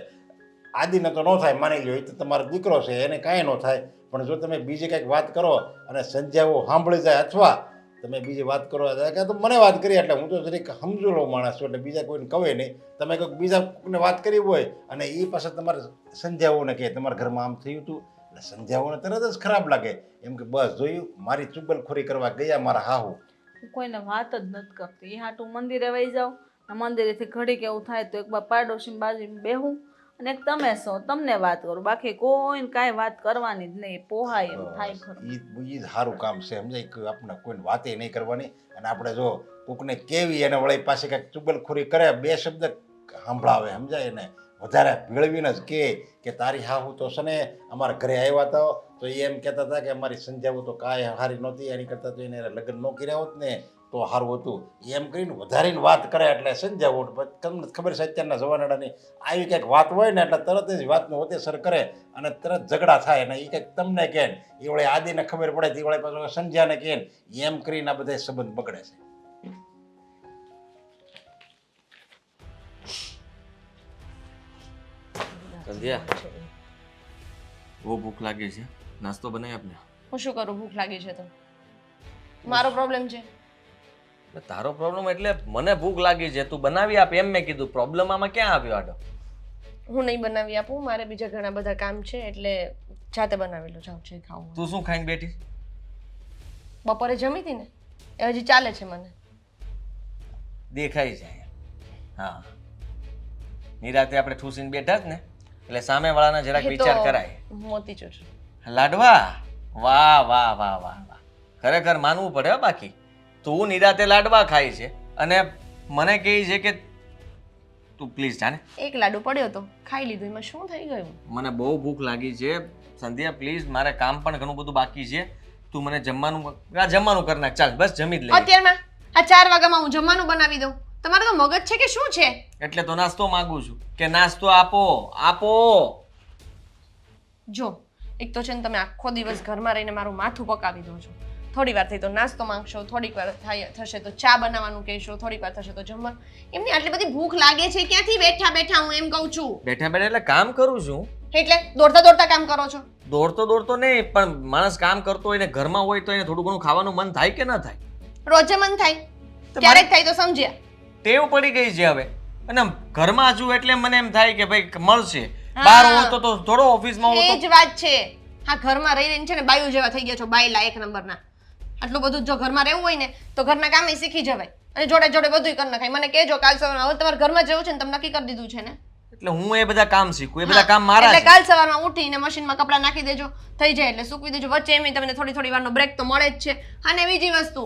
આદિને તો ન થાય, માની લો, એ તો તમારો દીકરો છે, એને કાંઈ ન થાય. પણ જો તમે બીજી કંઈક વાત કરો અને સંજ્યાઓ સાંભળી જાય, અથવા તમે બીજી વાત કરો કે તો મને વાત કરી, એટલે હું તો જરીક સમજૂલો માણસ છું, એટલે બીજા કોઈને કહે નહીં. તમે કંઈક બીજા કોઈને વાત કરી હોય અને એ પાસે તમારે સંજ્યાઓને કહે તમારા ઘરમાં આમ થયું હતું, એટલે સંજ્યાઓને તરત જ ખરાબ લાગે, એમ કે બસ જોયું મારી ચુગલખોરી કરવા ગયા મારા હાહુ.
હું કોઈને વાત જ નથી કરતી. એ હાટું મંદિરે વહી જાઉં, મંદિરેથી ઘડીક એવું થાય તો એક બાર પાડોશી બાજુ બેહું અને એક તમે છો તમને વાત કરું, બાકી કોઈને કાંઈ વાત કરવાની જ નહીં. પોહાય એમ થાય ખરું.
એ જ સારું કામ છે, સમજાય? કે આપણે કોઈને વાતે નહીં કરવાની. અને આપણે જો કોકને કેવી એને વળી પાસે કંઈક ચુગલખોરી કરે, બે શબ્દ સાંભળાવે, સમજાય? એને વધારે ભેળવીને જ કે તારી હાહુ તો છે ને અમારા ઘરે આવ્યા હતા તો એ એમ કહેતા હતા કે અમારી સંજ્યાઓ તો કાંઈ સારી નહોતી, એની કરતાં તો એને લગ્ન ન કર્યા હોત ને તો સારું હતું, એમ કરીને વધારીને વાત કરે. એટલે સંજ્યાઓ તમને ખબર છે અત્યારના જવાનાની આવી કંઈક વાત હોય ને એટલે તરત જ વાતનું હોતેસર કરે અને તરત ઝઘડા થાય. અને એ કંઈક તમને કહે ને એ વળે આદિને ખબર પડે તો એ વળે પાછું સંજ્યાને કહે ને, એમ કરીને આ બધા સંબંધ બગડે છે.
સંધ્યા, બહુ ભૂખ લાગી છે, નાસ્તો બનાવી આપને.
હું શું કરું? ભૂખ લાગી છે તો મારો પ્રોબ્લેમ છે?
તારો પ્રોબ્લેમ એટલે મને ભૂખ લાગી છે, તું બનાવી આપ એમ મેં કીધું. પ્રોબ્લેમ આમાં ક્યાં આવ્યો આડો?
હું નહીં બનાવી આપું, મારે બીજા ઘણા બધા કામ છે એટલે જાતે બનાવી લો. જાઉં છે ખાવું.
તું શું ખાઈને બેઠી?
બપોરે જમી હતી ને એ હજી ચાલે છે, મને
દેખાય જાય. હા, નિરાતે આપણે ઠૂસીને બેઠા જ ને એટલે સામેવાળાના જરાક વિચાર કરાય.
મોતીચૂર
લાડવા, વાહ વાહ વાહ વાહ વાહ, ખરેખર માનવું પડે હો. બાકી તું નિરાતે લાડવા ખાય છે અને મને કહે છે કે તું પ્લીઝ જાને.
એક લાડુ પડ્યો તો ખાઈ લીધું, એમાં શું થઈ ગયું?
મને બહુ ભૂખ લાગી છે સંધ્યા, પ્લીઝ, મારે કામ પણ ઘણું બધું બાકી છે. તું મને જમવાનું કરી નાખ. ચાલ બસ જમી જ લે.
અત્યારમાં આ 4 વાગ્યામાં હું જમવાનું બનાવી દઉં? તમારે તો મગજ છે કે શું છે?
એટલે તો નાસ્તો માંગુ છું કે નાસ્તો આપો આપો.
જો એક તો છે ને તમે આખો દિવસ ઘરમાં રહીને મારું માથું પકાવી દો છો. થોડી વાર થઈ તો નાસ્તો માંગશો, થોડીક વાર થશે તો ચા બનાવવાનું કહેશો, થોડીક વાર થશે તો જમવાનું. એમની આટલી બધી ભૂખ લાગે છે ક્યાંથી બેઠા બેઠા, હું એમ કહું છું.
બેઠા બેઠા એટલે કામ કરું છું.
એટલે દોડતા દોડતા કામ કરો છો?
દોડતો નહીં, પણ માણસ કામ કરતો હોય ને ઘરમાં હોય તો એને થોડું ઘણું ખાવાનું મન થાય કે ના થાય?
રોજે મન થાય,
તો
ક્યારેક થાય તો સમજ્યા.
ટેવ પડી ગઈ છે હવે. અને આમ ઘરમાં છું એટલે મને એમ થાય કે ભાઈ મળશે.
હા.
બહાર હોય તો થોડો ઓફિસમાં
એ
હોય
જ વાત છે. હા, ઘરમાં રહી રહીને છે ને બાયુ જેવા થઈ ગયા છો, બાયલા એક નંબરના. આટલું બધું જો ઘરમાં રહેવું હોય ને તો ઘરના કામે શીખી જવાય અને જોડે જોડે બધુંય કરી નખાય. મને કહેજો કાલ સવારમાં, હવે તમારે ઘરમાં જવું છે ને તમે નક્કી કરી દીધું છે ને,
એટલે હું એ બધા કામ શીખું, એ બધા કામ મારા
એટલે
છે.
કાલ સવારમાં ઉઠીને મશીનમાં કપડાં નાખી દેજો, થઈ જાય એટલે સૂકવી દેજો. વચ્ચે એમ તમને થોડી થોડી વારનો બ્રેક તો મળે જ છે. અને બીજી વસ્તુ,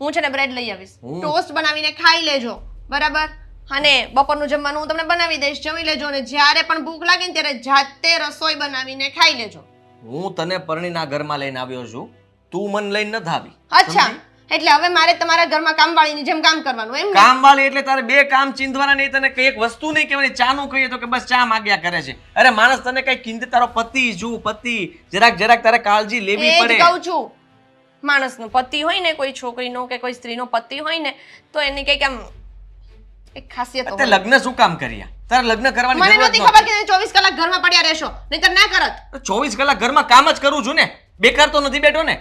હું છે ને બ્રેડ લઈ આવીશ, ટોસ્ટ બનાવીને ખાઈ લેજો, બરાબર? અને બપોરનું જમવાનું હું તમને બનાવી દઈશ, જમી લેજો. અને જ્યારે પણ ભૂખ લાગે ને ત્યારે જાતે રસોઈ બનાવીને ખાઈ લેજો.
હું તને પરણીના ઘરમાં લઈને આવ્યો છું, તું મને લઈને નથી આવી.
અચ્છા, એટલે હવે મારે તમારા ઘરમાં કામવાળીની જેમ કામ કરવાનું એમ ને?
કામવાળી એટલે તારે બે કામ ચીંધવાના નહીં. તને કઈ એક વસ્તુ નહીં કહેવાની. ચાનું કહીએ તો કે બસ ચા માગ્યા કરે છે. અરે માણસ તને કઈ કિંમત, તારો પતિ છું, પતિ, જરાક તારે કાળજી લેવી
એ જ
પડે.
કહું છું, માણસનો પતિ હોય ને, કોઈ છોકરીનો કે કોઈ સ્ત્રીનો પતિ હોય ને, તો એની કઈક આમ એક ખાસિયત
તે
હોય.
લગ્ન શું કામ કર્યા? તારે લગ્ન કરવાની
મને
જરૂર
નથી
જ
ખબર
નહોતી.
કે 24 કલાક ઘરમાં પડ્યા રહેશો, નહીંતર ના કરત.
24 કલાક ઘરમાં કામ જ કરું છું ને, બેકાર તો નથી બેઠો ને.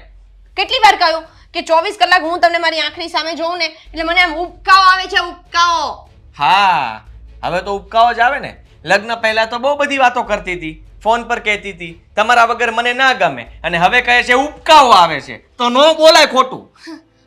કેટલી વાર કહ્યું કે 24 કલાક હું તમને મારી આંખની સામે જોઉં ને એટલે મને આમ ઉબકાવો આવે છે, ઉબકાવો.
હા, હવે તો ઉપકાવો જ આવે ને. લગ્ન પહેલા તો બહુ બધી વાતો કરતી હતી, ફોન પર કહેતી હતી તમારા વગર મને ના ગમે, અને હવે કહે છે ઉપકાવો આવે છે. તો નો બોલાય ખોટું.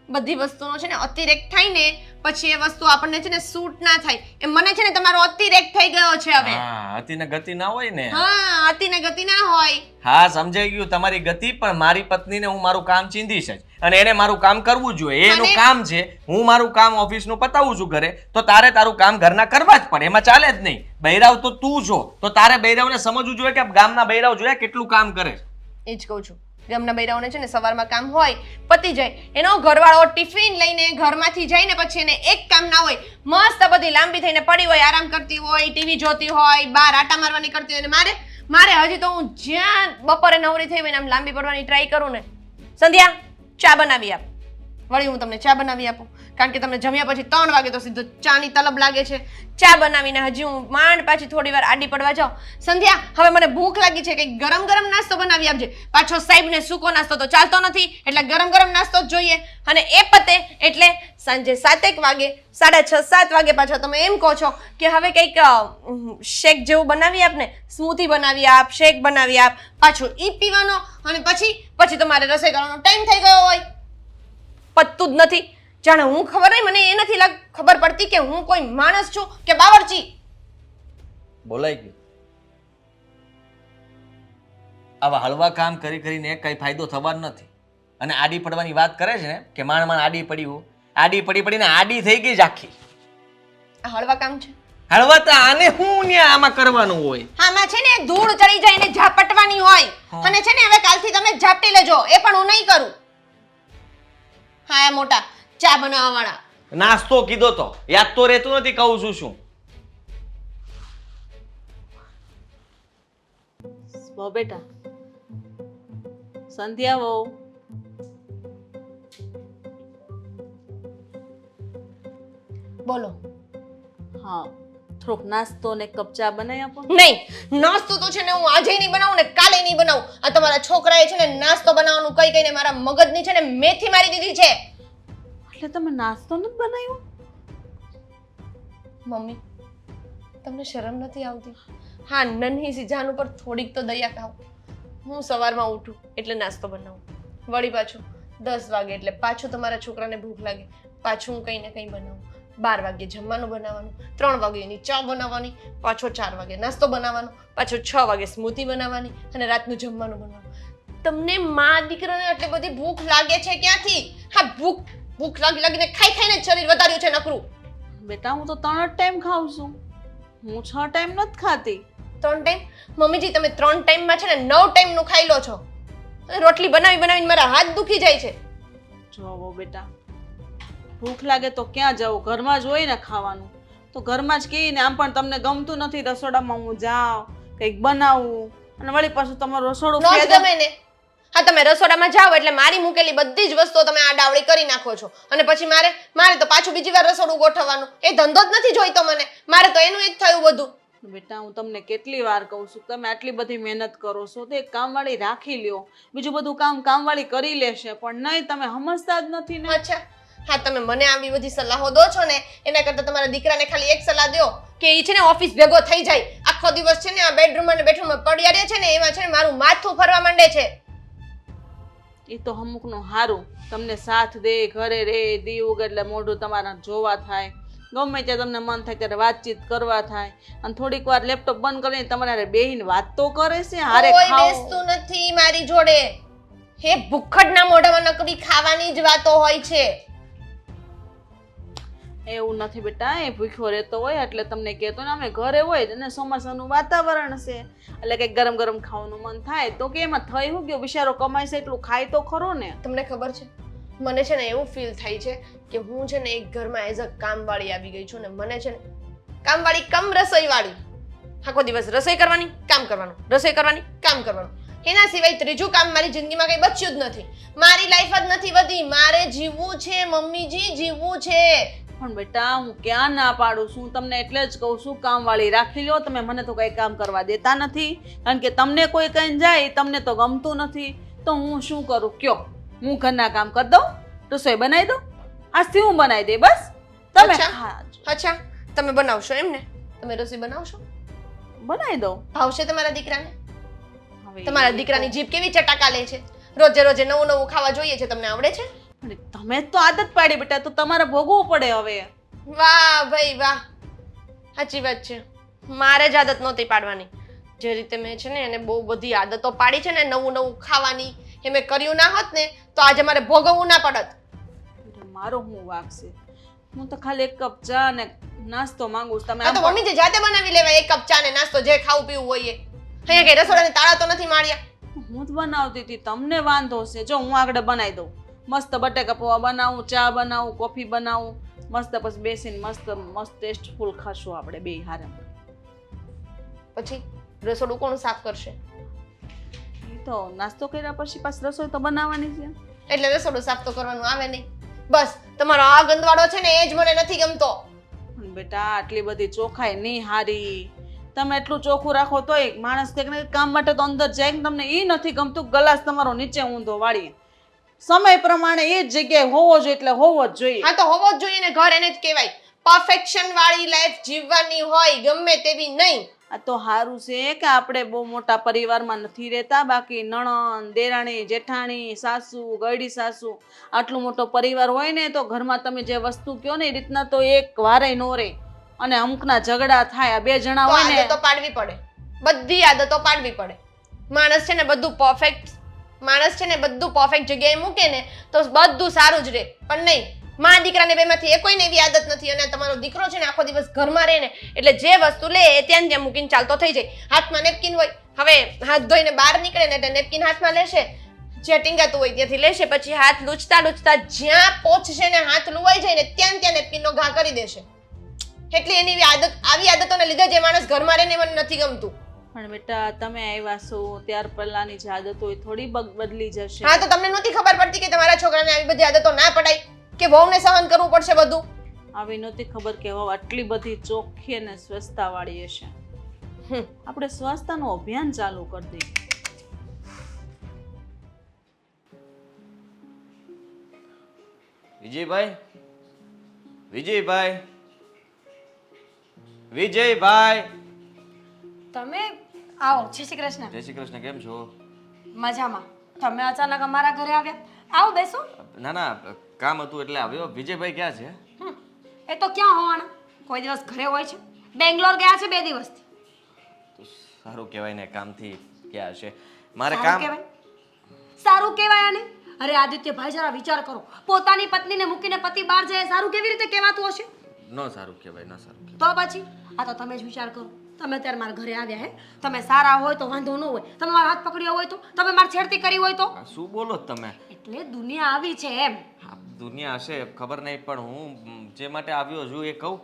બધી વસ્તુનો છે ને અતિરેક થાય ને પછી એ વસ્તુ આપણને છે ને સૂટ ના થાય. એ મને છે ને તમારો અતિરેક થઈ ગયો છે હવે.
હા, અતિ ને ગતિ ના હોય ને.
હા, અતિ ને ગતિ ના હોય.
હા, સમજાઈ ગયું તમારી ગતિ. પણ મારી પત્નીને હું મારું કામ ચીંધીશ જ, અને એને મારું કામ કરવું જોઈએ. એનું
અને-
કામ છે. હું મારું કામ ઓફિસનું પતાવું છું ઘરે, તો તારે તારું કામ ઘરના કરવા જ પડે. એમાં ચાલે જ નહીં. બૈરાવ તો તું છો, તો તારે બૈરાવને સમજવું જોઈએ કે ગામના બૈરાવ જોયા કેટલું કામ કરે છે.
એ જ કહું છું, ગામના બૈરાઓને છે ને સવારમાં કામ હોય, પતી જાય. એનો ઘરવાળો ટિફિન લઈને ઘરમાંથી જાય ને પછી એને એક કામ ના હોય, મસ્ત બધી લાંબી થઈને પડી હોય, આરામ કરતી હોય, ટીવી જોતી હોય, બહાર આટા મારવાની કરતી હોય. અને મારે હજી તો હું જ્યાં બપોરે નવરી થઈ હોય ને આમ લાંબી પડવાની ટ્રાય કરું ને, સંધ્યા ચા બનાવી આપ. વળી હું તમને ચા બનાવી આપું, કારણ કે તમને જમ્યા પછી 3 વાગે તો સીધો ચાની તલબ લાગે છે. ચા બનાવીને હજી હું માંડ પાછી થોડી વાર આડી પડવા જાઉં. સંધ્યા, હવે મને ભૂખ લાગી છે, કંઈક ગરમ ગરમ નાસ્તો બનાવી આપજે. પાછો સાહેબને સૂકો નાસ્તો તો ચાલતો નથી, એટલે ગરમ ગરમ નાસ્તો જ જોઈએ. અને એ પતે એટલે સાંજે 7 વાગે, 6:30 7 વાગે પાછો તમે એમ કહો છો કે હવે કંઈક શેક જેવું બનાવી આપ ને, સ્મૂથી બનાવી આપ, શેક બનાવી આપ. પાછું ઈ પીવાનો અને પછી તમારે રસોઈ કરવાનો ટાઈમ થઈ ગયો હોય. પતતું જ નથી. જાણે હું ખબર નહીં, મને એ નથી ખબર પડતી કે હું કોઈ માણસ છું કે બાવરચી.
બોલાઈ ગયું. આવા હળવા કામ કરી કરીને કઈ ફાયદો થવાનો નથી. અને આડી પડવાની વાત કરે છે ને કે માણ આડી પડ્યું, આડી પડીને આડી થઈ ગઈ જ આખી.
આ હળવા કામ છે?
હળવા તો આને હું ને આમાં કરવાનું હોય.
આમાં છે ને ધૂળ ચડી જાય ને ઝાપટવાની હોય. અને છે ને હવે કાલથી તમે ઝાપટી લેજો, એ પણ હું નહીં કરું. હા, એ મોટા ચા બનાવવા વાળા.
નાસ્તો કીધો તો યાદ તો રહેતું નથી, કહું છું શું.
વહુ બેટા, સંધ્યા વહુ,
બોલો.
હા, થોડોક નાસ્તો ને કપ ચા બનાવી આપો.
નહીં, નાસ્તો તો છે ને હું આજે નહીં બનાવું ને કાલે નહીં બનાવું. આ તમારા છોકરાએ છે ને નાસ્તો બનાવવાનું કઈ કઈને મારા મગજની છે ને મેથી મારી દીધી છે.
એટલે તમે નાસ્તો નથી બનાવ્યો?
મમ્મી, તમને શરમ નથી આવતી? હા, નન્હી સી જાન ઉપર થોડીક તો દયા ખાઓ. હું સવારમાં ઉઠું એટલે નાસ્તો બનાવું, વળી પાછું 10 વાગે એટલે પાછું તમારા છોકરાને ભૂખ લાગે, પાછું હું કંઈ ને કંઈ બનાવું. 12 વાગે જમવાનું બનાવવાનું, 3 વાગે એની ચા બનાવવાની, પાછો 4 વાગે નાસ્તો બનાવવાનો, પાછો 6 વાગે સ્મૂધી બનાવવાની અને રાતનું જમવાનું બનાવવાનું. તમને માં દીકરાને આટલી બધી ભૂખ લાગે છે ક્યાંથી? હા, ભૂખ લાગીને ખાઈને જ શરીર વધાર્યું છે નકરું.
બેટા, હું તો 3 જ ટાઈમ ખાઉં છું, હું 6 ટાઈમ નથી ખાતી.
3 ટાઈમ? મમ્મીજી, તમે 3 ટાઈમમાં છે ને 9 ટાઈમનું ખાઈ લો છો. રોટલી બનાવીને મારા હાથ દુખી જાય છે.
જો બેટા, ભૂખ લાગે તો ક્યાં જવું? ઘરમાં જ હોય ને ખાવાનું, તો ઘરમાં જ કહીને આમ પણ તમને ગમતું નથી રસોડામાં હું જાઉં કંઈક બનાવું અને વળી પાછું તમારું રસોડું
નો જ
ફેર
ગમે ને. હા, તમે રસોડામાં જાઓ એટલે મારી મૂકેલી બધી જ વસ્તુઓ તમે આડાવડી કરી નાખો છો અને પછી મારે તો પાછું બીજી વાર રસોડું ગોઠવવાનું. એ ધંધો જ નથી જોઈતો મને. મારે તો એનું જ થયું બધું.
બેટા હું તમને કેટલી વાર કહું છું, તમે આટલી બધી મહેનત કરો છો તો એક કામવાળી રાખી લ્યો, બીજું બધું કામ કામવાળી કરી લેશે, પણ નહીં, તમે સમજતા જ નથી ને.
અચ્છા, હા, તમે મને આવી બધી સલાહો દો છો ને એના કરતા તમારા દીકરાને ખાલી એક સલાહ દો કે ઈ છે ને ઓફિસ ભેગો થઈ જાય. આખો દિવસ છે ને આ બેડરૂમ અને બેડરૂમમાં પડ્યા રહે છે ને એમાં છે ને મારું માથું ફરવા માંડે છે.
એ તો અમુકનું હારું, તમને સાથ દે, ઘરે રે, દી ઉગે એટલે મોઢું તમારા જોવા થાય, ગમે ત્યાં તમને મન થાય ત્યારે વાતચીત કરવા થાય, અને થોડીક વાર લેપટોપ બંધ કરીને તમારે બેહીને વાત તો કરે છે. હારે
કોઈ
ખાઓ.
બેસતું નથી મારી જોડે. હે ભૂખડના મોઢામાં નકરી ખાવાની જ વાતો હોય છે.
એવું નથી બેટા, એ ભૂખ્યો રહેતો હોય એટલે તમને કહેતો ને અમે ઘરે હોય અને ચોમાસાનું વાતાવરણ છે એટલે કંઈક ગરમ ગરમ ખાવાનું મન થાય તો કે એમાં થઈ શું ગયો, બિચારો કમાય છે એટલું ખાય તો ખરો ને.
તમને ખબર છે મને છે ને એવું ફીલ થાય છે કે હું છે ને એક ઘરમાં એઝ અ કામવાળી આવી ગઈ છું ને મને છે ને કામવાળી કમ રસોઈવાળી. આખો દિવસ રસોઈ કરવાની, કામ કરવાનું, રસોઈ કરવાની, કામ કરવાનું. એના સિવાય ત્રીજું કામ મારી જિંદગીમાં કંઈ બચ્યું જ નથી. મારી લાઈફ જ નથી વધી. મારે જીવવું છે મમ્મીજી, જીવવું છે.
પણ બેટા હું ક્યાં ના પાડું છું, તમને એટલે જ કહું છું કામવાળી રાખી લો. તમે મને તો કંઈ કામ કરવા દેતા નથી, કારણ કે તમને કોઈ કઈ જાય તમને તો ગમતું નથી, તો હું શું કરું કયો? હું ઘરના કામ કરી દઉં, રસોઈ બનાવી દઉં, આજથી હું બનાવી દે બસ. તમે ખાજો.
અચ્છા, તમે બનાવશો એમ ને? તમે રસોઈ બનાવશો?
બનાવી દઉં.
ભાવશે તમારા દીકરાને?
હવે
તમારા દીકરાની જીભ કેવી ચટાકા લે છે. રોજે રોજે નવું નવું ખાવા જોઈએ છે. તમને આવડે છે?
અરે તમે જ તો આદત પાડી બેટા, તો તમારે ભોગવવું પડે હવે.
વાહ ભાઈ વાહ, સાચી વાત છે. મારે જ આદત નહોતી પાડવાની. જે રીતે મેં છે ને એને બહુ બધી આદતો પાડી છે ને નવું નવું ખાવાની, એ મેં કર્યું ના હોત ને તો આજે મારે ભોગવવું ના પડત.
બેટા, મારો હું વાંક છે? હું તો ખાલી એક કપ ચા ને નાસ્તો માંગુ છું. તમે
આ તો મમ્મી જે જાતે બનાવી લેવાય એક કપ ચા ને નાસ્તો જે ખાવું પીવું હોય એ. અહીંયા કઈ રસોડાને તાળા તો નથી માર્યા.
હું જ બનાવતી હતી, તમને વાંધો છે? જો હું આગળ બનાવી દઉં, મસ્ત બટેકા પૌવા બનાવું, ચા બનાવું, કોફી બનાવું, મસ્ત પછી બેસીને મસ્ત મસ્ત ટેસ્ટફુલ ખાશું આપણે બે હારે.
પછી રસોડું કોણ સાફ કરશે?
એ તો નાસ્તો કર્યા પછી પાછી રસોઈ તો બનાવવાની છે.
એટલે રસોડું સાફ તો કરવાનું આવે નહીં. બસ તમારો આ ગંદવાડો છે ને એ જ મને નથી ગમતો.
પણ બેટા આટલી બધી ચોખાઈ નહીં હારી. તમે એટલું ચોખ્ખું રાખો તોય માણસ કંઈક ને કંઈક કામ માટે તો અંદર જાય ને તમને એ નથી ગમતું, ગ્લાસ તમારો નીચે ઊંધો વાળીએ. સમય પ્રમાણે એ જ જગ્યાએ હોવો જોઈએ એટલે હોવો જ જોઈએ.
હા તો હોવો જ જોઈએ ને. ઘર એને જ કહેવાય. પરફેક્શન વાળી લાઈફ જીવવાની હોય, ગમે તેવી નહીં.
આ તો સારું છે કે આપણે બહુ મોટા પરિવારમાં નથી રહેતા, બાકી નણંદ, દેરાણી, જેઠાણી, સાસુ, ગયડી સાસુ, આટલો મોટો પરિવાર હોય ને તો ઘરમાં તમે જે વસ્તુ કહો ને એ રીતના તો એક વારે નો રહે અને અમુકના ઝઘડા થાય. આ બે જણા
તો
હોય ને
આદતો પાડવી પડે. બધી આદતો પાડવી પડે. માણસ છે ને બધું પરફેક્ટ જગ્યાએ મૂકે ને તો બધું સારું જ રહે. પણ નહીં, માં દીકરાને બેમાંથી એકોયને એવી આદત નથી. અને તમારો દીકરો છે ને આખો દિવસ ઘરમાં રહે ને એટલે જે વસ્તુ લે એ ત્યાં ત્યાં મૂકીને ચાલતો થઈ જાય. હાથમાં નેપકિન હોય, હવે હાથ ધોઈને બહાર નીકળે ને એટલે નેપકિન હાથમાં લેશે, જે ટીંગાતું હોય ત્યાંથી લેશે, પછી હાથ લૂછતા લૂછતા જ્યાં પહોંચશે ને હાથ લુવાઈ જાય ને ત્યાં ત્યાં નેપકિનનો ઘા કરી દેશે. એટલે એની આવી આદતોને લીધે જે માણસ ઘરમાં રહે ને મને નથી ગમતું.
પણ બેટા તમે આવ્યા છો ત્યાર પહેલાની જે આદત હોય થોડી બદલી જશે.
હા તો તમને નથી ખબર પડતી કે તમારા છોકરાને આવી બધી આદતો ના પડાય, કે વહુને સહન કરવું પડશે બધું?
આવી નહોતી ખબર કે હવે આટલી બધી ચોખ્ખી અને સ્વચ્છતા વાળી હશે. આપણે સ્વચ્છતાનું અભિયાન ચાલુ કરી દઈએ.
વિજયભાઈ
તમે આવો. જય શ્રી કૃષ્ણ.
જય શ્રી કૃષ્ણ. કેમ છો?
મજામાં. તમે અચાનક અમારા ઘરે આવ્યા. આવો બેસો.
ના ના, કામ હતું એટલે આવ્યો. વિજયભાઈ ક્યાં છે?
એ તો ક્યાં હોવાના, કોઈ દિવસ ઘરે હોય છે. બેંગ્લોર ગયા છે 2 દિવસથી.
તો સારું કહેવાય ને, કામથી ક્યાં હશે? મારે
સારું
કામ
કહેવાય? સારું કહેવાય આને? અરે આદિત્યભાઈ જરા વિચાર કરો, પોતાની પત્નીને મૂકીને પતિ બહાર જાય સારું કેવી રીતે કહેવાતું હશે?
ન સારું કહેવાય, ન સારું કહેવાય.
તો પછી આ તો તમે જ વિચાર કરો. તમે અત્યારે મારા ઘરે આવ્યા હે, તમે સારા હોય તો વાંધો ન હોય, તમે મારો હાથ પકડ્યો હોય તો, તમે મારી છેડતી કરી હોય તો.
શું બોલો છો તમે?
એટલે દુનિયા આવી છે એમ.
હા, દુનિયા હશે ખબર નહીં, પણ હું જે માટે આવ્યો છું એ કહું.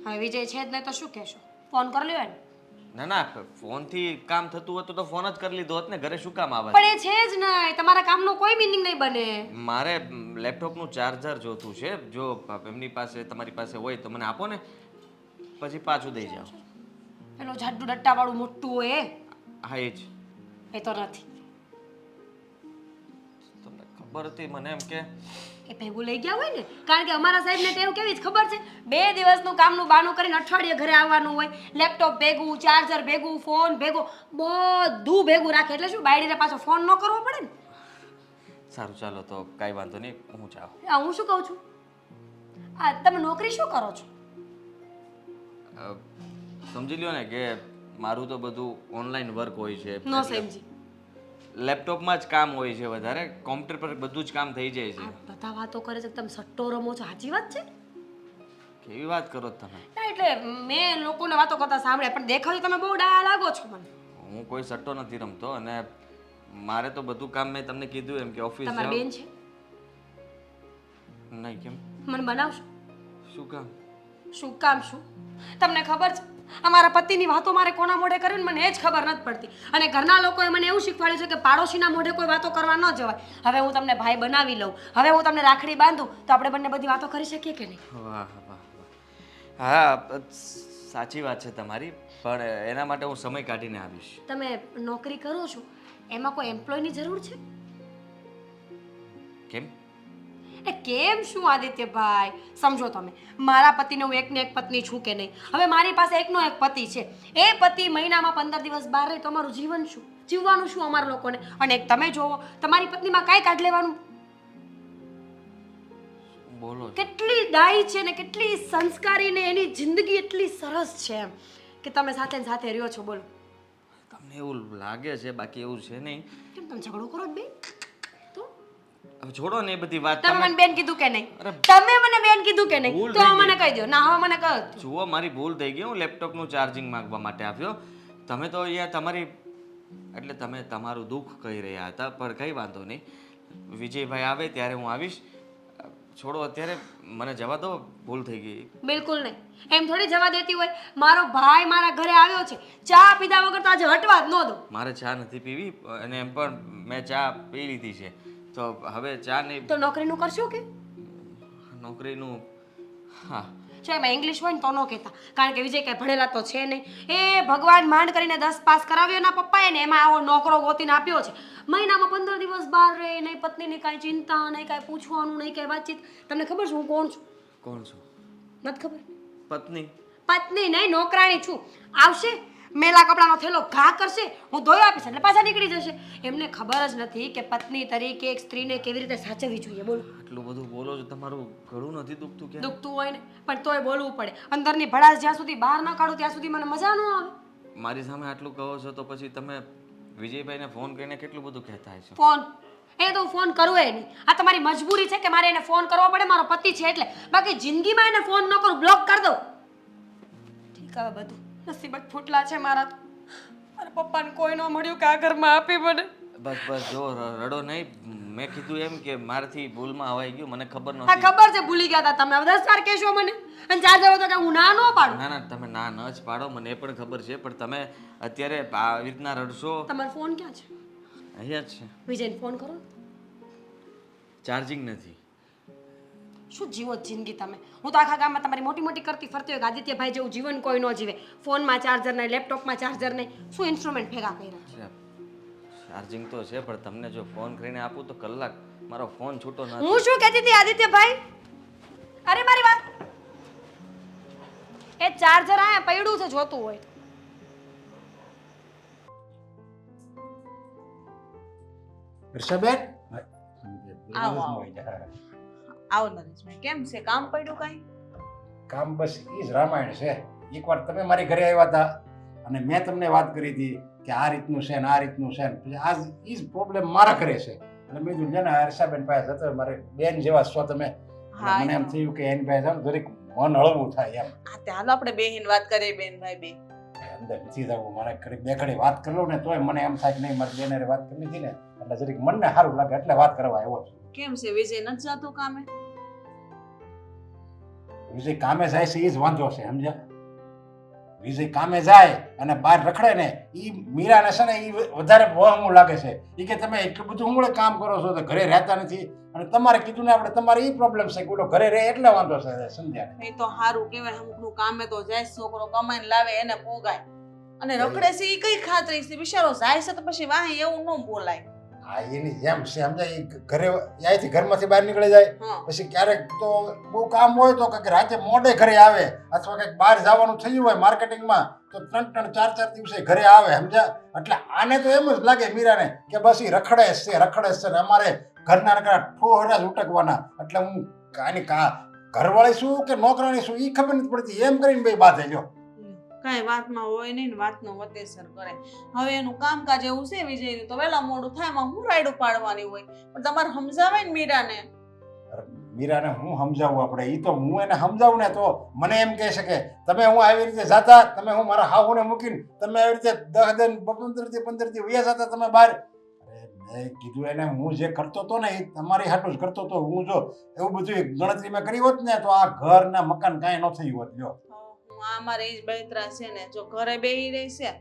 હવે વિજય છે જ નહીં તો શું કહેશો? ફોન કરી લ્યો એને.
ના ના, ફોનથી કામ થતું હતું તો ફોન જ કરી લીધો હોત ને, ઘરે શું કામ આવે?
પણ એ છે જ નહીં, તમારા કામનો કોઈ મિનિંગ નહીં બને.
મારે લેપટોપનું ચાર્જર જોતું છે. જો એમની પાસે તમારી પાસે હોય તો મને આપો ને, પછી પાછું દઈ જાઓ.
પેલો જાડુ ડટ્ટાવાળું મોટું હોય એ?
હા એ જ.
એ તો નથી.
તમને ખબર હતી મને એમ કે
એ ભેગું લઈ ગયા હોય ને, કારણ કે અમારા સાહેબને ટેવ કેવી જ ખબર છે, 2 દિવસનું કામનું બહાનું કરીને અઠવાડિયે ઘરે આવવાનું હોય. લેપટોપ ભેગું, ચાર્જર ભેગું, ફોન ભેગો, બધું ભેગું રાખે. એટલે શું બાયડીને પાછો ફોન ન કરવો પડે ને.
સારું ચાલો તો કાંઈ વાંધો નહીં, હું જાઉં.
હું શું કહું છું, તમે નોકરી શું કરો છો?
સમજી લ્યો ને કે મારું તો બધું ઓનલાઈન વર્ક હોય છે.
ન સમજી.
લેપટોપમાં જ કામ હોય છે વધારે, કોમ્પ્યુટર પર બધું જ કામ થઈ જાય છે.
બધા વાતો કરે છે કે તમે સટ્ટો રમો છો, સાચી વાત છે?
કેવી વાત કરો છો તમે?
ના એટલે મેં લોકોને વાતો કરતા સાંભળ્યા, પણ દેખાવ તમે બહુ ડાયા લાગો છો મને.
હું કોઈ સટ્ટો નથી રમતો, અને મારે તો બધું કામ મેં તમને કીધું એમ કે ઓફિસ
તમારી બેન છે?
નહીં. કેમ?
મને બનાવશો?
શું કામ?
શું કામ શું? તમને ખબર છે અમારા પતિની વાતો મારે કોના મોઢે કરવી ને મને એ જ ખબર નથી પડતી. અને ઘરના લોકોએ મને એવું શીખવાડ્યું છે કે પાડોશીના મોઢે કોઈ વાતો કરવા ન જવાય. હવે હું તમને ભાઈ બનાવી લઉં, હવે હું તમને રાખડી બાંધું તો આપણે બંને બધી વાતો કરી શકીએ કે નહીં?
વાહ વાહ વાહ. હા સાચી વાત છે તમારી, પણ એના માટે હું સમય કાઢીને આવીશ.
તમે નોકરી કરો છો એમાં કોઈ એમ્પ્લોયની જરૂર છે?
કેમ?
એ કેમ શું આદિત્યભાઈ, સમજો તમે, મારા પતિને હું એકને એક પત્ની છું કે નહીં? હવે મારી પાસે એકનો એક પતિ છે. એ પતિ મહિનામાં 15 દિવસ બહાર રહે તો અમારું જીવન શું, જીવવાનું શું અમારા લોકોને? અને એક તમે જોવો, તમારી પત્નીમાં કાંઈ કાઢ લેવાનું.
બોલો.
કેટલી ડાઈ છે ને કેટલી સંસ્કારી ને એની જિંદગી એટલી સરસ છે એમ કે તમે સાથે ને સાથે રહ્યો છો. બોલો.
તમને એવું લાગે છે, બાકી એવું છે નહીં.
કેમ તમે ઝઘડો કરો બે? તો
હવે છોડો ને એ બધી વાત.
તમે મને બેન કીધું કે નહીં?
અરે,
તમે મને બેન કીધું કે નહીં?
ભૂલ
તો
થઈ
મને કહી દો. ના હવે મને કહો.
જુઓ મારી ભૂલ થઈ ગઈ, હું લેપટોપનું ચાર્જિંગ માંગવા માટે આવ્યો. તમે તો અહીંયા તમારી એટલે તમે તમારું દુઃખ કહી રહ્યા હતા, પણ કંઈ વાંધો નહીં. વિજયભાઈ આવે ત્યારે હું આવીશ. છોડો અત્યારે, મને જવા દો, ભૂલ થઈ ગઈ.
બિલકુલ નહીં. એમ થોડી જવા દેતી હોય. મારો ભાઈ મારા ઘરે આવ્યો છે, ચા પીધા વગર તો આજે હટવા જ ન દો.
મારે ચા નથી પીવી, અને એમ પણ મેં ચા પી લીધી છે, તો હવે ચા નહીં.
તો નોકરીનું કરશો કે?
નોકરીનું હા.
જો એમાં ઇંગ્લિશ હોય ને તો ન કહેતા, કારણ કે વિજય કાંઈ ભણેલા તો છે નહીં. એ ભગવાન માંડ કરીને 10 પાસ કરાવ્યો એના પપ્પાએ ને એમાં આવો નોકરો ગોતીને આપ્યો છે. મહિનામાં 15 દિવસ બહાર રહે, નહીં પત્નીની કાંઈ ચિંતા, નહીં કાંઈ પૂછવાનું, નહીં કાંઈ વાતચીત. તમને ખબર છે હું કોણ છું?
કોણ છો?
નથી ખબર?
પત્ની.
પત્ની નહીં, નોકરાણી છું. આવશે, મેલા કપડાનો થેલો ઘા કરશે, હું ધોઈ આપીશ એટલે પાછા નીકળી જશે. એમને ખબર જ નથી કે પત્ની તરીકે એક સ્ત્રીને કેવી રીતે સાચવવી જોઈએ. બોલો.
આટલું બધું બોલો છો, તમારું ગળું નથી દુખતું કે?
દુખતું હોય ને, પણ તોય બોલવું પડે. અંદરની ભડાસ જ્યાં સુધી બહાર ન કાઢું ત્યાં સુધી મને મજા ન આવે.
મારી સામે આટલું કહો છો તો પછી તમે વિજયભાઈને ફોન કરીને કેટલું બધું કહેતા હશો.
ફોન એ તો હું ફોન કરું એ નહીં. આ તમારી મજબૂરી છે કે મારે એને ફોન કરવો પડે, મારો પતિ છે એટલે. બાકી જિંદગીમાં એને ફોન ન કરું, બ્લોક કરી દઉં. ઠીક, હવે બધું નસીબ જ ફૂટલા છે મારા તો. મારા પપ્પાને કોઈ ન મળ્યું કે આ ઘરમાં આપી મને.
બસ બસ જો રડો નહીં. મેં કીધું એમ કે મારાથી ભૂલમાં હવાઈ ગયું, મને ખબર
હા
નહોતી.
ખબર છે, ભૂલી ગયા હતા તમે. હવે 10 વાર કહેશો મને, અને ચાર્જર હોય તો કે હું ના ન પાડું.
ના ના, તમે ના ન જ પાડો, મને એ પણ ખબર છે, પણ તમે અત્યારે આવી રીતના રડશો.
તમારો ફોન ક્યાં છે?
અહીંયા જ છે.
વિજયને ફોન કરો.
ચાર્જિંગ નથી.
શું જીવો જિંદગી તમે? હું તો આખા ગામમાં તમારી મોટી મોટી કરતી ફરતી હોય, આદિત્યભાઈ જેવું જીવન કોઈ ન જીવે. ફોનમાં ચાર્જર નહીં, લેપટોપમાં ચાર્જર નહીં, શું ઇન્સ્ટ્રુમેન્ટ ભેગા કર્યા?
ચાર્જિંગ તો છે, પણ તમને જો ફોન કરીને આપું તો કલાક મારો ફોન છૂટો ના.
હું શું કહેતી હતી આદિત્યભાઈ? અરે મારી વાત, એ ચાર્જર આયા પડ્યું છે, જોતું હોય.
હર્ષાબેન
આવો આવો નરેશભાઈ, કેમ છે? કામ પડ્યું કાંઈ?
કામ બસ ઈ જ રામાયણ છે. એકવાર તમે મારી ઘરે આવ્યા હતા અને મેં તમને વાત કરી હતી કે આ રીતનું છે ને આ રીતનું છે ને, પછી આજ ઈ જ પ્રોબ્લેમ મારા ઘરે છે. એટલે મેં કીધું છે ને હર્ષાબેન પાસે જતો, મારે બેન જેવા છો તમે.
હા,
મને એમ થયું કે એની પાસે જાવ જરીક મન હળવું થાય એમ.
હા તે હાલો આપણે બેહીને વાત કરીએ બેન ભાઈ બે.
અંદર નથી જવું. મારે બે ઘડી વાત કરી લઉં ને તોય મને એમ થાય કે નહીં, મારી બેને વાત કરી લીધી ને એટલે જરીક મનને સારું લાગે એટલે વાત કરવા આવ્યો છું.
કેમ છે વિજય નથી જતો કામે?
વિજય કામે જાય છે એ જ વાંધો છે, સમજ્યા? વિજય કામે જાય અને બહાર રખડે ને એ મીરાને છે ને એ વધારે વહમું લાગે છે. એ કે તમે એટલું બધું હું કામ કરો છો તો ઘરે રહેતા નથી, અને તમારે કીધું ને આપણે તમારે એ પ્રોબ્લેમ છે કે ઘરે રહે એટલે વાંધો છે, સમજ્યા?
એ તો સારું કહેવાય, અમુકનું કામે તો જાય, છોકરો કમાઈને લાવે એને પોગાય, અને રખડે છે એ કઈ ખાતરી છે? બિચારો જાય છે તો પછી વાહે એવું ન બોલાય.
હા, એની જેમ છે, સમજાય? એ ઘરે અહીંથી ઘરમાંથી બહાર નીકળી જાય,
હા
પછી ક્યારેક તો બહુ કામ હોય તો કંઈક રાતે મોડે ઘરે આવે, અથવા કંઈક બહાર જવાનું થયું હોય માર્કેટિંગમાં તો 3-3, 4-4 દિવસે ઘરે આવે, સમજ્યા? એટલે આને તો એમ જ લાગે મીરાને કે બસ એ રખડે જ છે ને અમારે ઘરના ઠોહરા જ ઉટકવાના. એટલે હું આની ઘરવાળી શું કે નોકરાણી શું એ ખબર નથી પડતી, એમ કરીને બે બાધે લ્યો.
કાંઈ વાતમાં હોય નહીં ને વાતનો વતેસર કરે. હવે એનું કામકાજ એવું છે વિજયનું તો વહેલા મોડું થાય એમાં હું રાયડું પાડવાની હોય, પણ તમારે સમજાવાય ને મીરાને.
મીરાને હું સમજાવું આપણે? એ તો હું એને સમજાવું ને તો મને એમ કહે છે કે તમે હું આવી રીતે જાતા, તમે હું મારા હાહુને મૂકીને તમે આવી રીતે 10 દિન 15 દી વયા જતા તમે બહાર. મેં કીધું એને હું જે કરતો હતો ને એ તમારી હાટું જ કરતો હતો. હું જો એવું બધું ગણતરી મેં કરી હોત ને તો આ ઘર ને મકાન કાંઈ ન થયું હોત. જો
આ મારે એ જ બળતરા છે ને, જો ઘરે બેહી રહી છે,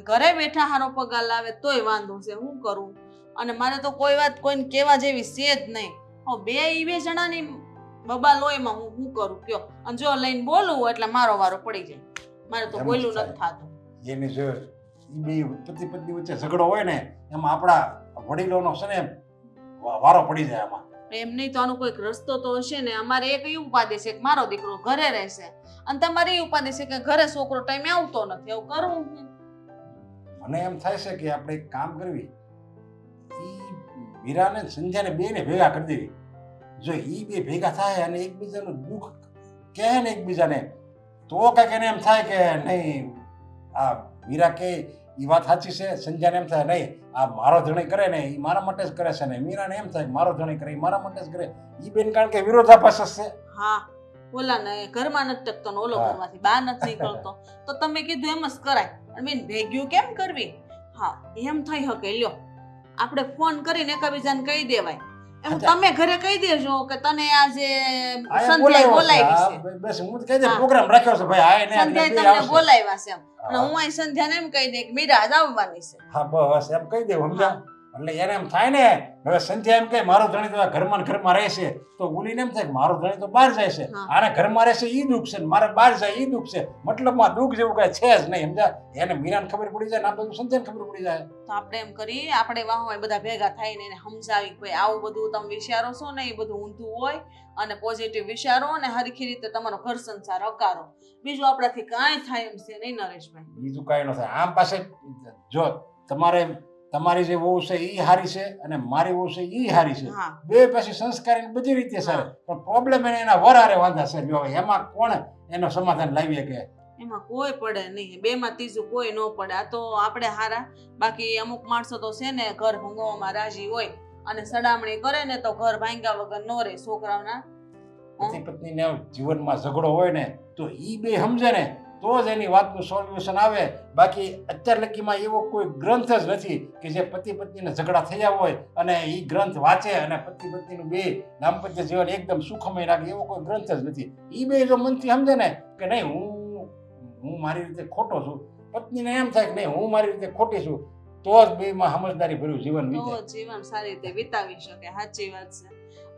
ઘરે બેઠા હારો પગાર લાવે તોય વાંધો છે, હું કરું? અને મારે તો કોઈ વાત કોઈને કહેવા જેવી છે જ નહીં. હવે બે જણાની બબા લોહીમાં હું શું કરું કયો? અને જો લઈને બોલું એટલે મારો વારો પડી જાય, મારે તો બોલું નથી થતું.
એની જો એ બે પતિ પત્ની વચ્ચે ઝઘડો હોય ને એમાં આપણા વડીલોનો છે ને વારો પડી જાય આમાં.
એમ નહીં તો આનો કોઈક રસ્તો તો હશે ને. અમારે એક એ ઉપાધિ છે કે મારો દીકરો ઘરે રહેશે, અને તમારે એ ઉપાધિ છે કે ઘરે છોકરો ટાઈમે આવતો નથી. એવું કરવું હું?
મને એમ થાય છે કે આપણે એક કામ કરવી, ઈ મીરાને સંધ્યાને બેને ભેગા કરી દેવી. જો ઈ બે ભેગા થાય અને એકબીજાનું દુઃખ કહે ને એકબીજાને તો કંઈક એને એમ થાય કે નહીં આ મીરા કે એ વાત સાચી છે. સંધ્યાને એમ થાય નહીં આ મારો ધણી કરે ને એ મારા માટે જ કરે છે, ને મીરાને એમ થાય મારો ધણી કરે એ મારા માટે જ કરે. એ બેન કારણ કે વિરોધાભાસ જ છે.
હા, ઓલા ને ઘરમાં નથી ટકતો ને ઓલો ઘરમાંથી બહાર નથી નીકળતો તો તમે કીધું એમ જ કરાય. અને બેન ભેગ્યું કેમ કરવી? હા, એમ થઈ શકે. લ્યો આપણે ફોન કરીને એકબીજાને કહી દેવાય. એમ તમે ઘરે કહી દેજો કે તને આજે સંધ્યાએ બોલાવી છે.
બસ હું તો કહી દે પ્રોગ્રામ રાખ્યો છે ભાઈ, આ એને
સંધ્યાએ તમને બોલાવ્યા છે એમ. અને હું અહીં સંધ્યાને એમ કહી દે કે મીરા આજ આવવાની છે.
હા બસ એમ કહી દે, સમજા? એટલે એને એમ થાય ને હવે સંધ્યા એમ કે મારો ધણી તો ઘરમાં ને ઘરમાં રહેશે, તો ઓલીને એમ થાય કે મારો ધણી તો બહાર જાય છે, આને ઘરમાં રહેશે ઈ દુઃખ છે, મારે બહાર જાય ઈ દુઃખ છે. મતલબમાં દુઃખ જેવું કઈ છે જ નહીં, સમજા? એને મીરાને ખબર પડી જાય ને આ બધું સંધ્યાને ખબર પડી જાય.
તો આપણે એમ કરીએ, આપણે વાહ બધા ભેગા થઈને એને સમજાવી ભાઈ આવું બધું તમે વિચારો છો ને એ બધું ઊંધું હોય, અને પોઝિટિવ વિચારો અને હરખી રીતે તમારો ઘર સંસાર અકારો. બીજું આપણાથી કાંઈ થાય એમ છે નહીં નરેશભાઈ.
બીજું કાંઈ ન થાય. આમ પાસે જો તમારી જે વહુ છે એ હારી છે અને મારી વહુ છે એ હારી છે, બે પછી સંસ્કારી બધી રીતે સારી, પણ પ્રોબ્લેમ એને એના વરારે વાંધા છે. જો એમાં કોણ એનો સમાધાન લાવીએ કે?
એમાં કોઈ પડે નહીં, બે માં ત્રીજું કોઈ ન પડે. આ તો આપણે હારા. બાકી અમુક માણસો તો છે ને ઘર ભંગવામાં રાજી હોય અને સડામણી કરે ને તો ઘર ભાંગ્યા વગર ન રહે. છોકરાઓના
પતિ પત્નીને જીવનમાં ઝઘડો હોય ને તો ઈ બે સમજે ને તો જ એની વાતનું સોલ્યુશન આવે. બાકી અત્યાર લગીમાં એવો કોઈ ગ્રંથ જ નથી કે જે પતિ પત્નીને ઝઘડા થયા હોય અને એ ગ્રંથ વાંચે અને પતિ પત્નીનું બે દાંપત્ય જીવન એકદમ સુખમય રાખે, એવો કોઈ ગ્રંથ જ નથી. એ બે જો મનથી સમજે ને કે નહીં હું મારી રીતે ખોટો છું, પત્નીને એમ થાય કે નહીં હું મારી રીતે ખોટી છું, તો જ બેમાં સમજદારી ભર્યું જીવન વીતે.
તો જીવન સારી રીતે વિતાવી શકે. સાચી વાત છે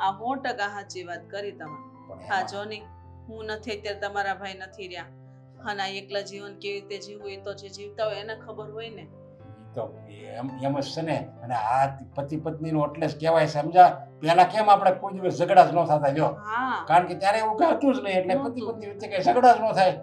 આ, 100% સાચી વાત કરી તમે. હા જો નહીં, હું નથી અત્યારે, તમારા ભાઈ નથી રહ્યા, અને એકલા જીવન કેવી રીતે જીવવું એ તો જે જીવતા હોય એને ખબર હોય ને.
તો એમ જ છે ને. અને આ પતિ પત્નીનું એટલે જ કહેવાય છે, સમજા? પહેલા કેમ આપણે કોઈ દિવસ ઝઘડા જ ન થતા, જો કારણ કે ત્યારે એવું કઈ હતું જ નહીં, એટલે પતિ પત્ની વચ્ચે કઈ ઝઘડા જ ન થાય.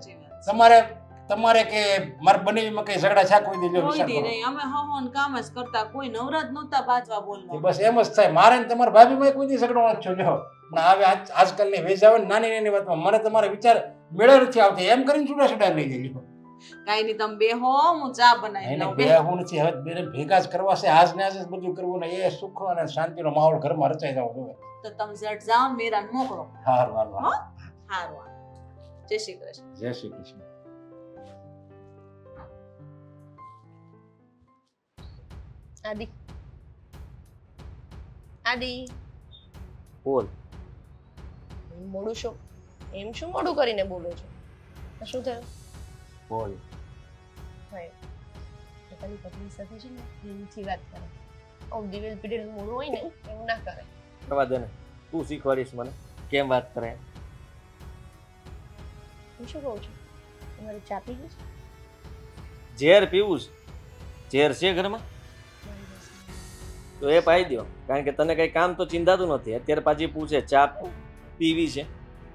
તમારે કે મારે બનેવીમાં કઈ ઝઘડા છે કોઈ દીધો વિચાર કરો?
અમે હહોન કામ જ કરતા, કોઈ નવરાત નહોતા બાજવા બોલવા.
બસ એમ જ થાય. મારે ને તમારા ભાભીમાં કોઈ દી ઝઘડો નથી થયો. જો પણ હવે આજકાલની વેજ આવે ને નાની નાની વાતમાં મને તમારે વિચાર મેળો નથી આવતી, એમ કરીને છૂટા છૂટા લઈ જાય.
કાઈ નહીં, તમે બેહો, હું ચા બનાવી લઉં.
બેહું નથી, હવે બેને ભેગા જ કરવા છે. આજ ને આજ જ બધું કરવું ને એ સુખ અને શાંતિનો માહોલ ઘરમાં રચાઈ જવો જોઈએ.
તો તમે ઝટ જાઓ ને મીરાને મોકલો.
હારું હારું
હારું. જય શ્રી કૃષ્ણ.
જય શ્રી કૃષ્ણ.
આદિ આદિ
બોલ.
મોડું શું એમ શું મોડું કરીને બોલો છો આ શું થયું
બોલ.
હોય પોતાની પત્ની સાથે છે ને પ્રેમથી વાત કરે દિવેલ પીડેલ મોડું હોય ને એવું ના કરે
કરવા દે ને, તું શીખવાડીશ મને કેમ વાત કરે.
હું શું કહું છું તમારે ચા પીવી છે
ઝેર પીવું છે? ઝેર છે ઘરમાં
મારી પાસે
તો એ પાઈ દો, કારણ કે તને કઈ કામ તો ચિંતાતું નથી. અત્યારે પાછી પૂછે ચા પીવી છે.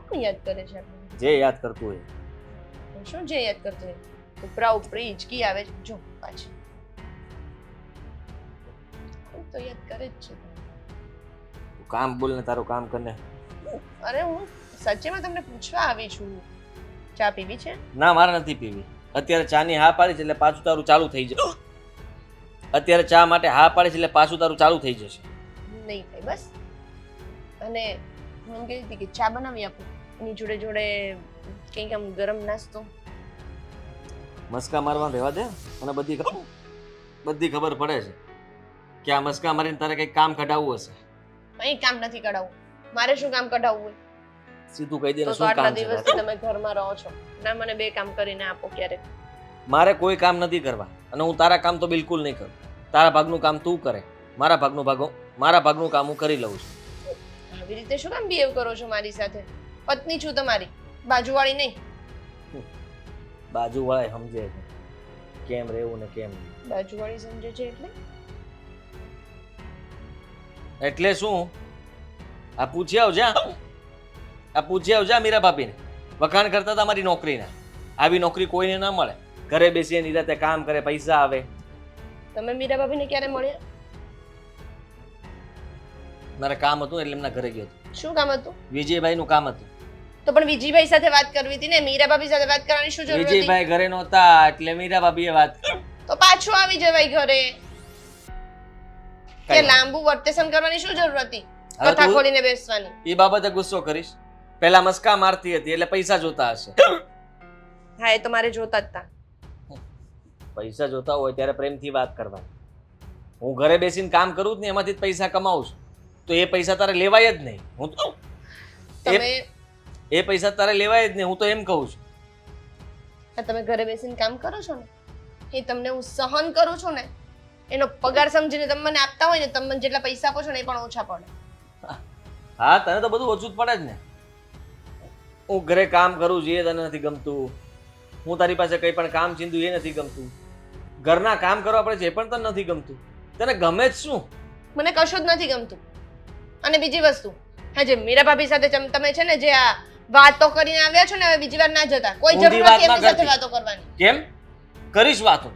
કોણ યાદ કરે છે આપણને
જે યાદ કરતું હોય.
શું જે યાદ કરતો હોય ઉપરા ઉપરી હિચકી આવે છે જો પાછી તો યાદ કરે જ છે
તું કામ બોલ ને તારું કામ કરને.
અરે હું સચ્ચેમાં તમને પૂછવા આવી છું ચા પીવી છે
ના, મારે નથી પીવી. અત્યારે ચાની હા પાડી છે એટલે પાછું તારું ચાલુ થઈ જશે. અત્યારે ચા માટે હા પાડી છે એટલે પાછું તારું ચાલુ થઈ જશે.
નહીં થાય બસ. અને હું એમ કહેતી હતી કે ચા બનાવી આપું એની જોડે જોડે કંઈક આમ ગરમ નાસ્તો
મસ્કા મારવાનું રહેવા દે. મને બધી ખબર પડે છે કે આ મસ્કા મારીને તારે કંઈક કામ કઢાવવું હશે.
કંઈ કામ નથી કઢાવવું મારે શું કામ કઢાવવું હોય
સીધું કહી દે ને
તો
શું
આટલા
કામ છે
દિવસથી
તારે?
તમે ઘરમાં રહો છો ના મને બે કામ કરીને આપો ક્યારેક
મારે કોઈ કામ નથી કરવા અને હું તારા કામ તો બિલકુલ નહીં કરું. તારા ભાગનું કામ તું કરે, મારા ભાગનું કામ હું કરી લઉં છું.
આવી રીતે શું કામ બિહેવ કરો છો મારી સાથે પત્ની છું તમારી બાજુવાળી નહીં
બાજુવાળા સમજે છે કેમ રહેવું ને કેમ નહીં.
બાજુવાળી સમજે છે
એટલે શું? આ પૂછી આવજા મીરા ભાભીને. વખાણ કરતા હતા મારી નોકરીના. આવી નોકરી કોઈને ના મળે. ઘરે બેસીને નિરાતે કામ કરે, પૈસા આવે.
તમે મીરા ભાભીને ક્યારે મળ્યા
મારે કામ હતું એટલે એમના ઘરે ગયો હતો.
શું કામ હતું
વિજયભાઈનું કામ હતું.
તો પણ વિજયભાઈ સાથે વાત કરવી હતી ને મીરા ભાભી સાથે વાત કરવાની શું જરૂર હતી
વિજયભાઈ ઘરે નહોતા એટલે મીરા ભાભીએ વાત કરી.
તો પાછું આવી જવાય ઘરે કે
કઈ
લાંબુ વર્તેશન કરવાની શું જરૂર હતી
હવે
કથા
તું-
ખોલીને બેસવાની
એ બાબતે ગુસ્સો કરીશ. પહેલા મસ્કા મારતી હતી એટલે પૈસા જોતા હશે.
હા એ તો મારે જોતા જ હતા
પૈસા જોતા હોય ત્યારે પ્રેમથી વાત કરવાની. હું ઘરે બેસીને કામ કરું જ ને એમાંથી જ પૈસા કમાઉં છું તો એ પૈસા તારે લેવાય જ નહીં. હું તો
તમે
એ પૈસા તારે લેવાય જ નહીં. હું તો એમ કહું છું.
આ તમે ઘરે બેસીને કામ કરો છો ને એ તમને હું સહન કરું છું ને એનો પગાર સમજીને તમે મને આપતા હોય ને તમે મને જેટલા પૈસા આપો છો ને એ પણ ઓછા પડે
હા, તને તો બધું ઓછું જ પડે જ ને. હું ઘરે કામ કરું છું એ તને નથી ગમતું. હું તારી પાસે કંઈ પણ કામ ચીંધું એ નથી ગમતું. ઘરના કામ કરવા પડે છે એ પણ તને નથી ગમતું. તને ગમે જ શું?
મને કશું જ નથી ગમતું અને બીજી વસ્તુ હા જે મીરા ભાભી સાથે તમે છે ને જે આ વાતો કરીને આવ્યા છો ને હવે બીજી વાર ના જતા કોઈ જરૂર
ઊંધી વાત
નથી
ના
એમની સાથે
કરતી.
વાતો કરવાની
કેમ કરીશ વાતો?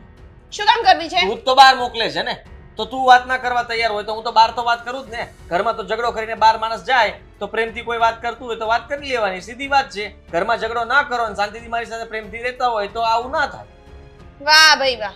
શું કામ કરવી છે
તું જ તો બહાર મોકલે છે ને, તો તું વાત ના કરવા તૈયાર હોય તો હું તો બહાર તો વાત કરું જ ને. ઘરમાં તો ઝઘડો કરીને બહાર માણસ જાય તો પ્રેમથી કોઈ વાત કરતું હોય તો વાત કરી લેવાની, સીધી વાત છે. ઘરમાં ઝઘડો ના કરો અને શાંતિથી મારી સાથે પ્રેમથી રહેતા હોય તો આવું ના થાય.
વાહ ભાઈ વાહ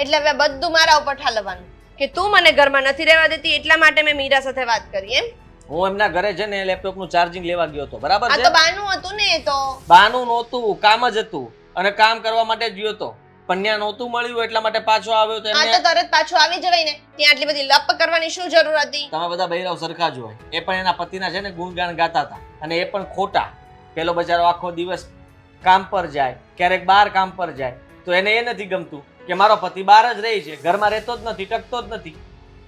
એટલે હવે બધું મારા ઉપર ઠાલવવાનું કે તું મને ઘરમાં નથી રહેવા દેતી એટલા માટે મેં મીરા સાથે વાત કરી એમ
હું એમના ઘરે છે ને લેપટોપનું ચાર્જિંગ લેવા ગયો હતો, બરાબર
આ
છે?
તો બાનું હતું ને એ તો
બાનું નહોતું, કામ જ હતું અને કામ કરવા માટે જ ગયો હતો. પણ ત્યાં નહોતું મળ્યું એટલા માટે પાછો આવ્યો તો
આ તો
એમને
તરત પાછું આવી જવાય ને ત્યાં આટલી બધી લપ કરવાની શું જરૂર હતી
તમે બધા બૈરાવ સરખા જ હોય. એ પણ એના પતિના છે ને ગુણગાન ગાતા હતા અને એ પણ ખોટા. પેલો બચારો આખો દિવસ કામ પર જાય, ક્યારેક બહાર કામ પર જાય તો એને એ નથી ગમતું કે મારો પતિ બહાર જ રહે છે, ઘરમાં રહેતો જ નથી, ટકતો જ નથી.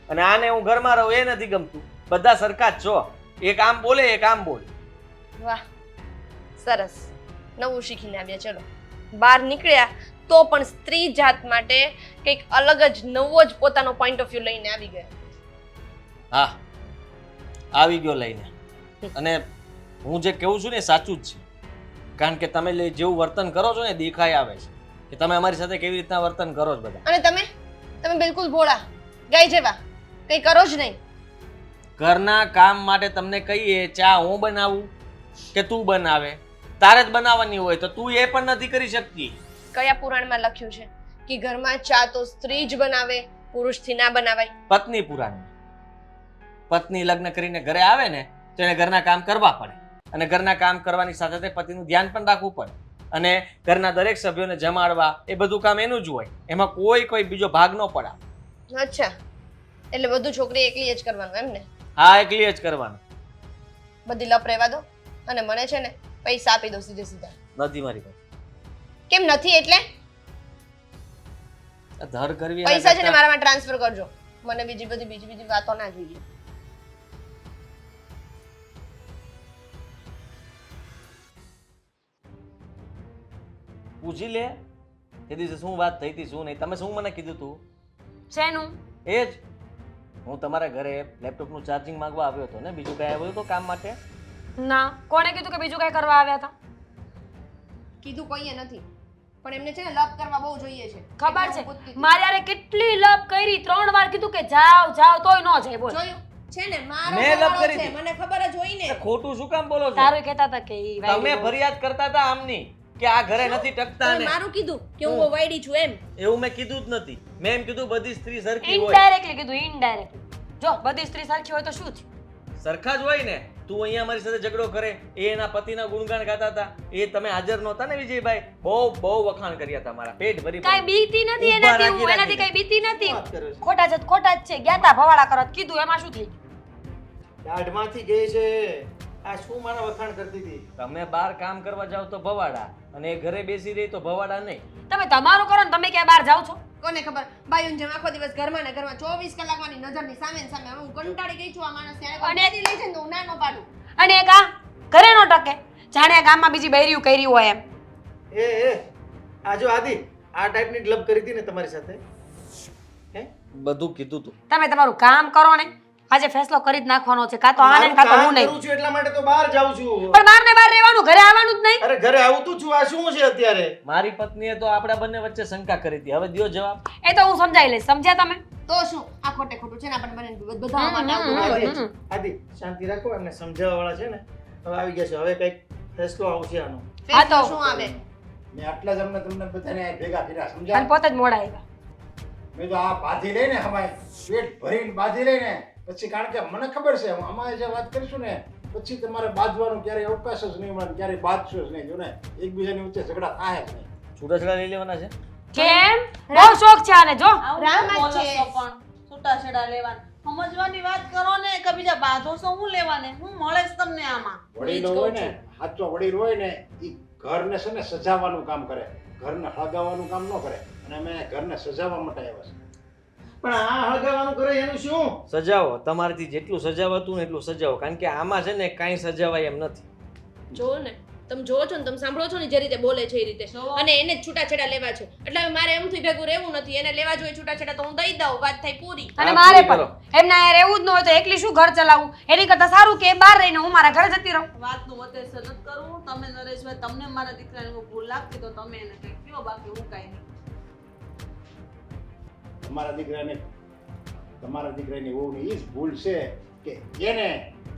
અને આને હું ઘરમાં રહું એ નથી ગમતું. બધા સરખા જ છો. એક આમ બોલે એક આમ બોલે.
વાહ સરસ નવું શીખીને આવ્યા ચલો બહાર નીકળ્યા તો પણ સ્ત્રી જાત માટે કંઈક અલગ જ નવો જ પોતાનો પોઈન્ટ ઓફ વ્યૂ લઈને આવી ગયા
હા, આવી ગયો લઈને. અને હું જે કહું છું ને એ સાચું જ છે. કારણ કે તમે જેવું વર્તન કરો છો ને એ દેખાઈ આવે છે કે તમે અમારી સાથે કેવી રીતના વર્તન કરો છો બધા.
અને તમે બિલકુલ ભોળા ગાય જેવા કંઈ કરો જ નહીં
ઘરના કામ માટે તમને કહીએ ચા હું બનાવું કે તું બનાવે, તારે જ બનાવવાની હોય તો તું એ પણ નથી કરી શકતી.
કયા પુરાણમાં લખ્યું છે કે ઘરમાં ચા તો સ્ત્રી જ બનાવે પુરુષથી ના બનાવાય
પત્ની પુરાણમાં. પત્ની લગ્ન કરીને ઘરે આવે ને તો એને ઘરના કામ કરવા પડે અને ઘરના કામ કરવાની સાથે સાથે પતિનું ધ્યાન પણ રાખવું પડે અને ઘરના દરેક સભ્યોને જમાડવા એ બધું કામ એનું જ હોય. એમાં કોઈ બીજો ભાગ ન પડાવે.
અચ્છા, એટલે બધું છોકરી એકલી જ કરવાનું એમ ને?
હા, એકલી જ કરવાનું.
બધી લપ રહેવા દો અને મને છે ને પૈસા આપી દો સીધે સીધા.
નથી મારી પાસે.
કેમ નથી એટલે?
આ ધર કરવી
પૈસા છે ને મારામાં ટ્રાન્સફર કરજો. મને બીજી બધી વાતો ના જોઈએ.
પૂછી લે એ દિવસે શું વાત થઈ હતી, શું નહીં. તમે શું મને કીધું તું?
શેનું?
એ જ હું તમારા ઘરે લેપટોપનું ચાર્જિંગ માંગવા આવ્યો હતો ને, બીજું કઈ આવ્યું હતું કામ માટે?
ના, કોણે કીધું કે બીજું કઈ કરવા આવ્યા હતા?
કીધું કોઈએ નથી, પણ એમને છે ને લપ કરવા બહુ જોઈએ છે.
ખબર
એટલે
છે
હું પૂછતી હતી.
મારી યારે કેટલી લપ કરી, 3 વાર કીધું કે જાવ જાવ તોય ન જાય. બોલ,
જોયું છે ને મારો
મેં લપ
સવાલો
કરી
છે,
હતી.
મને ખબર જ હોય ને.
ખોટું શું કામ બોલો છો?
તારું કહેતા હતા કે ઈ
તમે
વાયડી
ફરિયાદ કરતા હતા આમની કે આ ઘરે નથી ટકતા
તમે
ને.
મારું કીધું કે હું બહુ વાયડી છું એમ.
એવું મેં કીધું જ નથી. મેં એમ કીધું બધી સ્ત્રી સરખી હોય.
ઇનડાયરેક્ટલી કીધું, ઇનડાયરેક્ટલી. જો બધી સ્ત્રી સરખી હોય તો શું થયું?
સરખા જ હોય ને. તું અહીંયા મારી સાથે ઝઘડો કરે, એ એના પતિના ગુણગાન ગાતા હતા, એ તમે હાજર નહોતા ને વિજયભાઈ? બહુ વખાણ કર્યા હતા મારા, પેટ ભરી
કાઈ બીતી નથી
ઊભા
એનાથી,
રાખી
હું એનાથી
રાખીને.
કઈ બીતી નથી.
વાત કરે છે?
ખોટા જ છે. ગયા તા ભવાડા કરો કીધું, એમાં શું થઈ?
દાઢમાંથી ગઈ છે. આ શું મારા વખાણ કરતી હતી?
તમે બહાર કામ કરવા જાવ તો ભવાડા, અને એ ઘરે બેસી રહી તો ભવાડા નહીં.
તમે તમારું કરો ને, તમે ક્યાં બહાર જાવ છો?
કોને ખબર, બાયુન જેમ આખો દિવસ ઘરમાં ને ઘરમાં 24 કલાક મારી નજરની સામે ને સામે. હવે હું કંટાળી ગઈ છું આ માણસ ત્યારે
અને-
લઈ જાય ને તો હું ના ન પાડું.
અને એક આ ઘરે નો ટકે, જાણે આ ગામમાં બીજી બૈરીયું કરી હોય એમ.
એ આ જો આદિ, આ ટાઈપની ક્લબ કરી હતી ને તમારી સાથે? હે?
બધું કીધું તું.
તમે તમારું કામ કરો ને, આજે ફેસલો કરી જ નાખવાનો છે, કાં તો આને
મારું
કાં તો
કામ
હું નહીં.
કરું છું એટલા માટે તો બહાર જાઉં છું.
પણ બહાર ને બહાર રહેવાનું, ઘરે આવવાનું જ નહીં.
અરે ઘરે આવતું છું. આ શું છે અત્યારે?
મારી પત્નીએ તો આપણા બંને વચ્ચે શંકા કરી હતી. હવે દ્યો જવાબ.
એ તો હું સમજાવી લઈશ, સમજ્યા તમે?
તો શું આ ખોટે ખોટું છે ને આપણને બધા માટે આવું
આદિ,
બધું.
આદિ શાંતિ રાખો. એમને સમજાવવા વાળા છે ને હવે આવી ગયા છે. હવે કઈક ફેસલો આવશે આનો.
હા તો-
શું આવે?
મેં આટલા જ અમને તમને બધાને ભેગા કર્યા,
અને
સમજ્યા?
પોતે જ મોડા આવ્યા.
મેં તો આ બાંધી લઈને હમાય પેટ ભરીને બાંધી લઈને પછી, કારણ કે મને ખબર છે હું અમારે જે વાત કરીશું ને પછી તમારે બાંધવાનું ક્યારેય અવકાશ જ નહીં મળે, ક્યારેય બાંધશો જ નહીં. જો ને એકબીજાની વચ્ચે ઝઘડા થાય જ નહીં.
છૂટાછેડા લઈ લેવાના છે.
કેમ? બહુ શોખ છે આને. જો
આવું
રામ
કેમ
જ
બોલો
છે.
છો પણ છૂટાછેડા લેવાના? સમજવાની વાત કરો ને કે બીજા બાંધો છો હું લેવાને? હું મળે છે તમને આમાં?
વડીલો હોય ને, સાચો વડીલ હોય ને એ ઘરને છે ને સજાવવાનું કામ કરે, ઘરને હળગાવવાનું કામ ન કરે. અને અમે ઘરને સજાવવા માટે આવ્યા છે.
પણ આ હળગાવાનું કરે એનું શું?
સજાવો, તમારાથી જેટલું સજાવાતું ને એટલું સજાવો, કારણ કે આમાં છે ને કાંઈ સજાવાય એમ નથી.
જો ને તમે જોવો છો ને, તમે સાંભળો છો ને જે રીતે બોલે છે એ રીતે, અને એને જ છૂટાછેડા લેવા છે. એટલે હવે મારે એમથી ભેગું રહેવું નથી. એને લેવા જોઈએ છૂટાછેડા તો હું દઈ દઉં, વાત થાય પૂરી.
અને
હા,
મારે
પૂરી
પણ એમના અહીંયા રહેવું જ ન હોય તો એકલી શું ઘર ચલાવવું? એની કરતા સારું કે એ બહાર રહીને હું મારા ઘરે જતી રહું.
વાતનું વતે સનત કરવું. તમે નરેશભાઈ, તમને મારા દીકરાને કોઈ ભૂલ લાગતી તો તમે એને કંઈક કહો, બાકી હું કાંઈ નહીં.
તમારા દીકરાની વહુની એ જ ભૂલ છે કે એને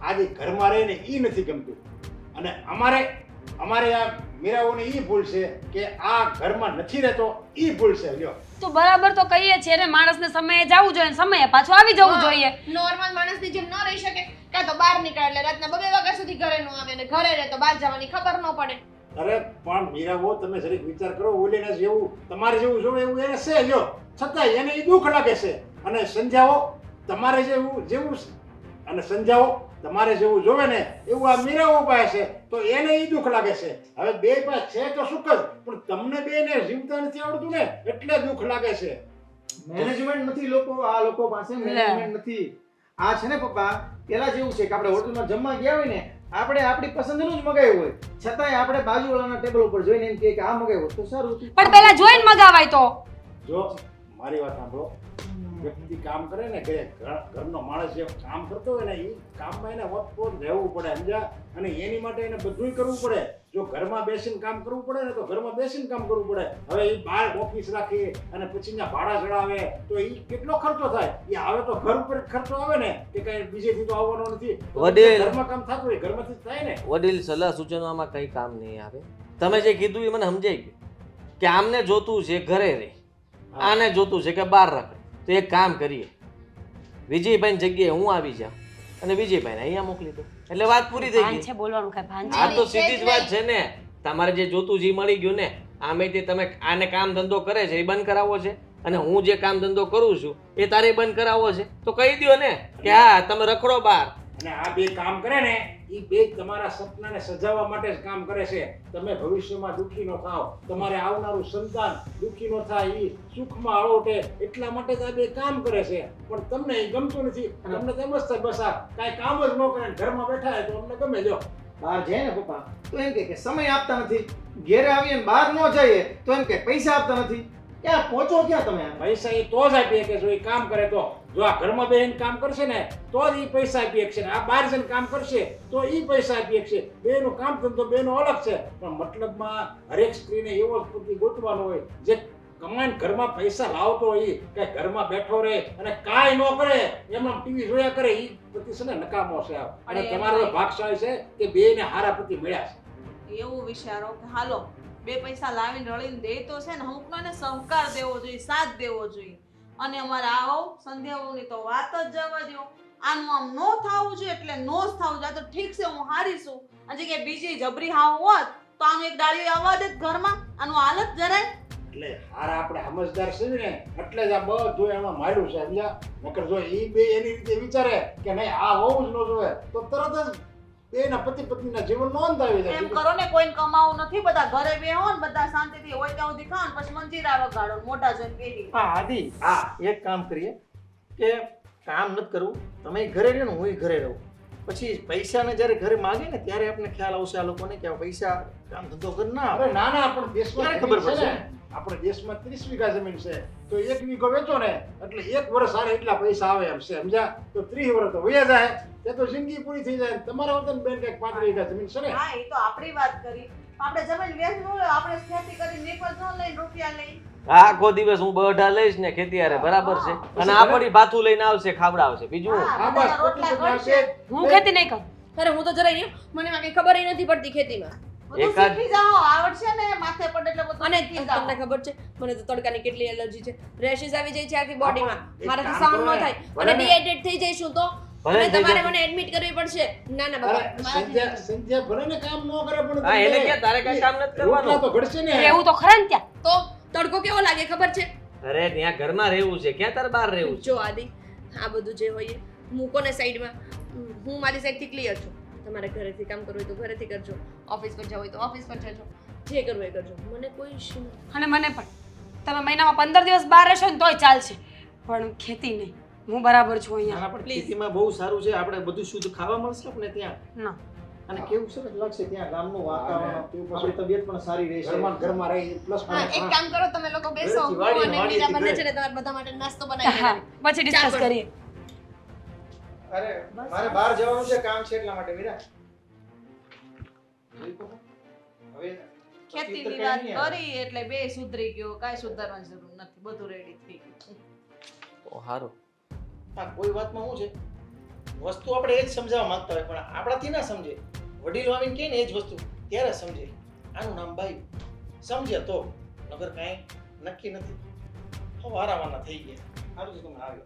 આજે ઘરમાં રહીને એ નથી ગમતું. અને અમારે આ મીરાઓની એ ભૂલ છે કે આ ઘરમાં નથી રહેતો, એ ભૂલ છે. લ્યો,
તો બરાબર તો કહીએ છીએ ને, માણસને સમયે જવું જોઈએ, સમયે પાછું આવી જવું જોઈએ.
નોર્મલ માણસની જેમ ન રહી શકે. કાં તો બહાર નીકળે એટલે રાતના 2 વાગ્યા સુધી ઘરે ન આવે, ને ઘરે રહે તો બહાર જવાની ખબર ન પડે.
અરે પણ મીરાઓ તમે જરીક વિચાર કરો. ઓલીને જેવું તમારે જેવું જોવે એવું એને છે. લ્યો, છતાંય એને એ દુઃખ લાગે છે. અને સમજાવો તમારે જેવું અને સમજાવો તમારે જેવું જોવે ને એવું આ મીરાઓ પાસે છે તો એને એ દુઃખ લાગે છે. હવે બે પાસે છે તો સુખ જ, પણ તમને બેને જીવતા નથી આવડતું ને એટલે દુઃખ લાગે છે.
મેનેજમેન્ટ નથી લોકો, આ લોકો પાસે મેનેજમેન્ટ નથી. આ છે ને પપ્પા, પેલા જેવું છે કે આપણે હોટલમાં જમવા ગયા હોય ને, આપણે આપણી પસંદનું જ મગાવ્યું હોય, છતાંય આપણે બાજુવાળાના ટેબલ ઉપર જોઈને એમ કહે કે આ મગાવ્યું તો સારું હતું.
પણ પેલા જોઈને મગાવાય તો.
જો મારી વાત સાંભળો, વ્યક્તિ કામ કરે ને ઘરનો માણસ જે કામ કરતો હોય ને એ કામમાં એને વખત રહેવું પડે, સમજ્યા? અને એની માટે એને બધુંય કરવું પડે. જો ઘરમાં બેસીને કામ કરવું પડે ને તો ઘરમાં બેસીને કામ કરવું પડે. હવે એ બહાર ઓફિસ રાખી અને પછી ત્યાં ભાડા ચડાવે તો એ કેટલો ખર્ચો થાય? એ આવે તો ઘર ઉપર ખર્ચો આવે ને, કે કઈ બીજેથી તો આવવાનો નથી.
વડીલ.
ઘરમાં કામ થતું હોય ઘરમાંથી જ થાય ને.
વડીલ સલાહ સૂચનો આમાં કંઈ કામ નહીં આવે. તમે જે કીધું એ મને સમજાઈ ગયું કે આમને જોતું છે ઘરે રહે, આને જોતું છે કે બહાર રાખે. તો એક કામ કરીએ, વિજયભાઈની જગ્યાએ હું આવી જાઉં અને વિજયભાઈને અહીંયા મોકલી દો, એટલે વાત પૂરી થઈ
ભાન
ગઈ.
છે બોલવાનું, કઈ ભાન છે?
આ તો સીધી જ વાત છે ને. તમારે જે જોતું જે મળી ગયું ને, આમે તે તમે આને કામ ધંધો કરે છે એ બંધ કરાવવો છે, અને હું જે કામ ધંધો કરું છું એ તારે બંધ કરાવવો છે તો કહી દ્યો ને કે હા તમે રખડો બહાર.
અને આ બે કામ કરે ને એ બે તમારા સપનાને સજાવવા માટે જ કામ કરે છે. તમે ભવિષ્યમાં દુઃખી ન થાવ, તમારે આવનારું સંતાન દુઃખી ન થાય, એ સુખમાં અળોટે એટલા માટે જ આ બે કામ કરે છે. પણ તમને એ ગમતું નથી. તમને તેમ જ થાય બસ આ કાંઈ કામ જ ન કરે, ઘરમાં બેઠા હોય તો અમને ગમે. જો
બહાર જાય ને પપ્પા તો એમ કે સમય આપતા નથી, ઘેરે આવીએ ને બહાર ન જઈએ તો એમ કે પૈસા આપતા નથી. ક્યાં પહોંચો ક્યાં તમે?
પૈસા એ તો જ આપીએ કે જો એ કામ કરે તો. જો આ ઘરમાં બેહીને કામ કરશે ને તો જ એ પૈસા આપી શકશે. આ બહાર જઈને કામ કરશે તો એ પૈસા આપી શકશે. બેનું કામ ધંધો બેનો અલગ છે. પણ મતલબમાં હરેક સ્ત્રીને એવો જ પતિ ગોતવાનો હોય જે કમાઈને ઘરમાં પૈસા લાવતો હોય, કે ઘરમાં બેઠો રહે અને કાંઈ ન કરે, એમાં ટીવી જોયા કરે, એ પતિ છે ને નકામો છે. અને તમારો ભાગશાળી છે કે બેને હારા પતિ મળ્યા છે.
એવું વિચારો કે હાલો બે પૈસા લાવીને રળીને દે તો છે ને અમુકને સહકાર દેવો જોઈએ, સાથ દેવો જોઈએ. અને અમારે આવો સંધ્યાઓની તો વાત જ જવા દો. આનું આમ નો થાવું જોઈએ એટલે નો જ થાવું જોઈએ. આ તો ઠીક છે હું હારીશું. અને કે બીજી જબરી હાવ હોત તો આનું એક ડાળીઓ આવવા દે ઘરમાં, આનું હાલત જરાય.
એટલે હારા આપણે સમજદાર છે ને એટલે જ આ બધું એમાં માર્યું છે. સમજ્યા? નકર જો એ બે એની રીતે વિચારે કે નહીં આ હોવું જ ન જોઈએ તો તરત જ બેના પતિ પત્નીના જીવન નો અંત આવી જાય.
એમ કરો ને, કોઈને કમાવું નથી, બધા ઘરે બેહો ને બધા શાંતિથી હોય ત્યાં સુધી ખાઓ ને પછી મંજીરા વગાડો મોટા જણ બેહી.
હા આદિ,
હા
એક કામ કરીએ કે કામ નથી કરવું, તમે ઘરે રહો ને હું ઘરે રહું. પછી પૈસાને જ્યારે ઘરે માગે ને ત્યારે આપણે ખ્યાલ આવશે આ લોકોને કે આ પૈસા કામ ધંધો કર ના
અરે ના ના, આપણે દેશમાં
ક્યારે ખબર
જમીન છે
પડશે?
ને, આપણે દેશમાં 30 વીઘા જમીન છે તો 1 વીઘો વેચો ને એટલે 1 વર્ષ આરે એટલા પૈસા આવે એમ છે. સમજ્યા? તો 30 વર્ષ તો વયા જાય, તે તો જિંદગી પૂરી થઈ જાય. તમારા વતન બેન કંઈક 35 વીઘા જમીન છે ને.
હા એ તો આપણી વાત કરી. આપણે જમીન વેચવું હોય આપણે ખેતી કરી નિપજ ન લઈને રૂપિયા લઈ.
આખો દિવસ હું બઢા લઈશ ને ખેતીયારે બરાબર છે અને આ પડી ભાથું લઈને આવશે ખાવડાવશે બીજું હું.
હા બસ
રોટલા
પતિ પત્ની
કરશે.
હું ખેતી નહીં કરું.
અરે હું તો જરાય નહીં, મને એમાં કઈ ખબર નથી પડતી ખેતીમાં.
બધું
એકાદ-
શીખી જાઓ, આવડશે ને માથે પડે એટલે બધું
અને
શીખી જાઓ.
તમને ખબર છે મને તો તડકાની કેટલી એલર્જી છે, રેશિસ આવી જાય છે આખી બોડીમાં.
એક
મારાથી
કામ
સહન
કરો
ન
ને,
થાય
ભલે
અને
ને.
ડિહાઇડ્રેટ થઈ જઈશું તો
ભલે
અને
થઈ
તમારે
જશે.
મને એડમિટ કરવી પડશે. ના ના
અરે
બાબા,
સંધ્યા સંધ્યા ભલે ને કામ ન કરે પણ
હા એને
તમે
ક્યાં તારે કઈ કામ નથી
રોટલા
કરવાનું.
તો ઘડશે ને.
એવું તો ખરા ને ત્યાં.
તો તડકો કેવો લાગે ખબર છે?
અરે ત્યાં ઘરમાં રહેવું છે ક્યાં તારે બહાર રહેવું છે?
જો આદિ, આ બધું જે હોય એ મૂકો ને સાઈડમાં. હું મારી સાઈડથી ક્લિયર છું. તમારે ઘરેથી કામ કરવું હોય તો ઘરેથી કરજો, ઓફિસ પર જવું હોય તો ઓફિસ પર જજો, જે કરવું એ કરજો, મને કોઈ ઇશ્યુ નથી.
અને મને પણ તમે મહિનામાં 15 દિવસ બહાર રહેશો ને તોય ચાલશે, પણ ખેતી નહીં. હું બરાબર છું અહીંયા.
નાના પણ ખેતીમાં બહુ સારું છે, આપણે બધું શુદ્ધ ખાવા મળશે આપણે ત્યાં.
ના
અને કેવું સરસ લાગશે ત્યાં ગામનું વાતાવરણ, આપણી તબિયત પણ સારી રહેશે.
ઘરમાં રહી પ્લસ
હા, એક કામ કરો તમે લોકો બેસો,
ઘરેથી
હું
વાડીને
અને
વાડીએથી
મીરા બંને
ઘરે.
છે ને તમારા બધા માટે નાસ્તો બનાવી
હા,
દેવાનો.
પછી ડિસ્કસ
ચાલો.
કરીએ.
અરે મારે બહાર જવાનું છે, કામ છે એટલા માટે મીરા. હવે
ખેતીની વાત કરી એટલે બે સુધરી ગયો. કાંઈ સુધારવાની જરૂર નથી, બધું રેડી થઈ ગયું.
તો સારું.
હા, કોઈ વાતમાં શું છે, વસ્તુ આપણે એ જ સમજાવવા માંગતા હોય પણ આપણાથી ના સમજે. વડીલો આવીને કહે ને એ જ વસ્તુ ત્યારે સમજે. આનું નામ બાઈ. સમજે તો, નગર કાંઈ નક્કી નથી. હવે વારાવાના થઈ ગયા. સારું છે તમે આવ્યો.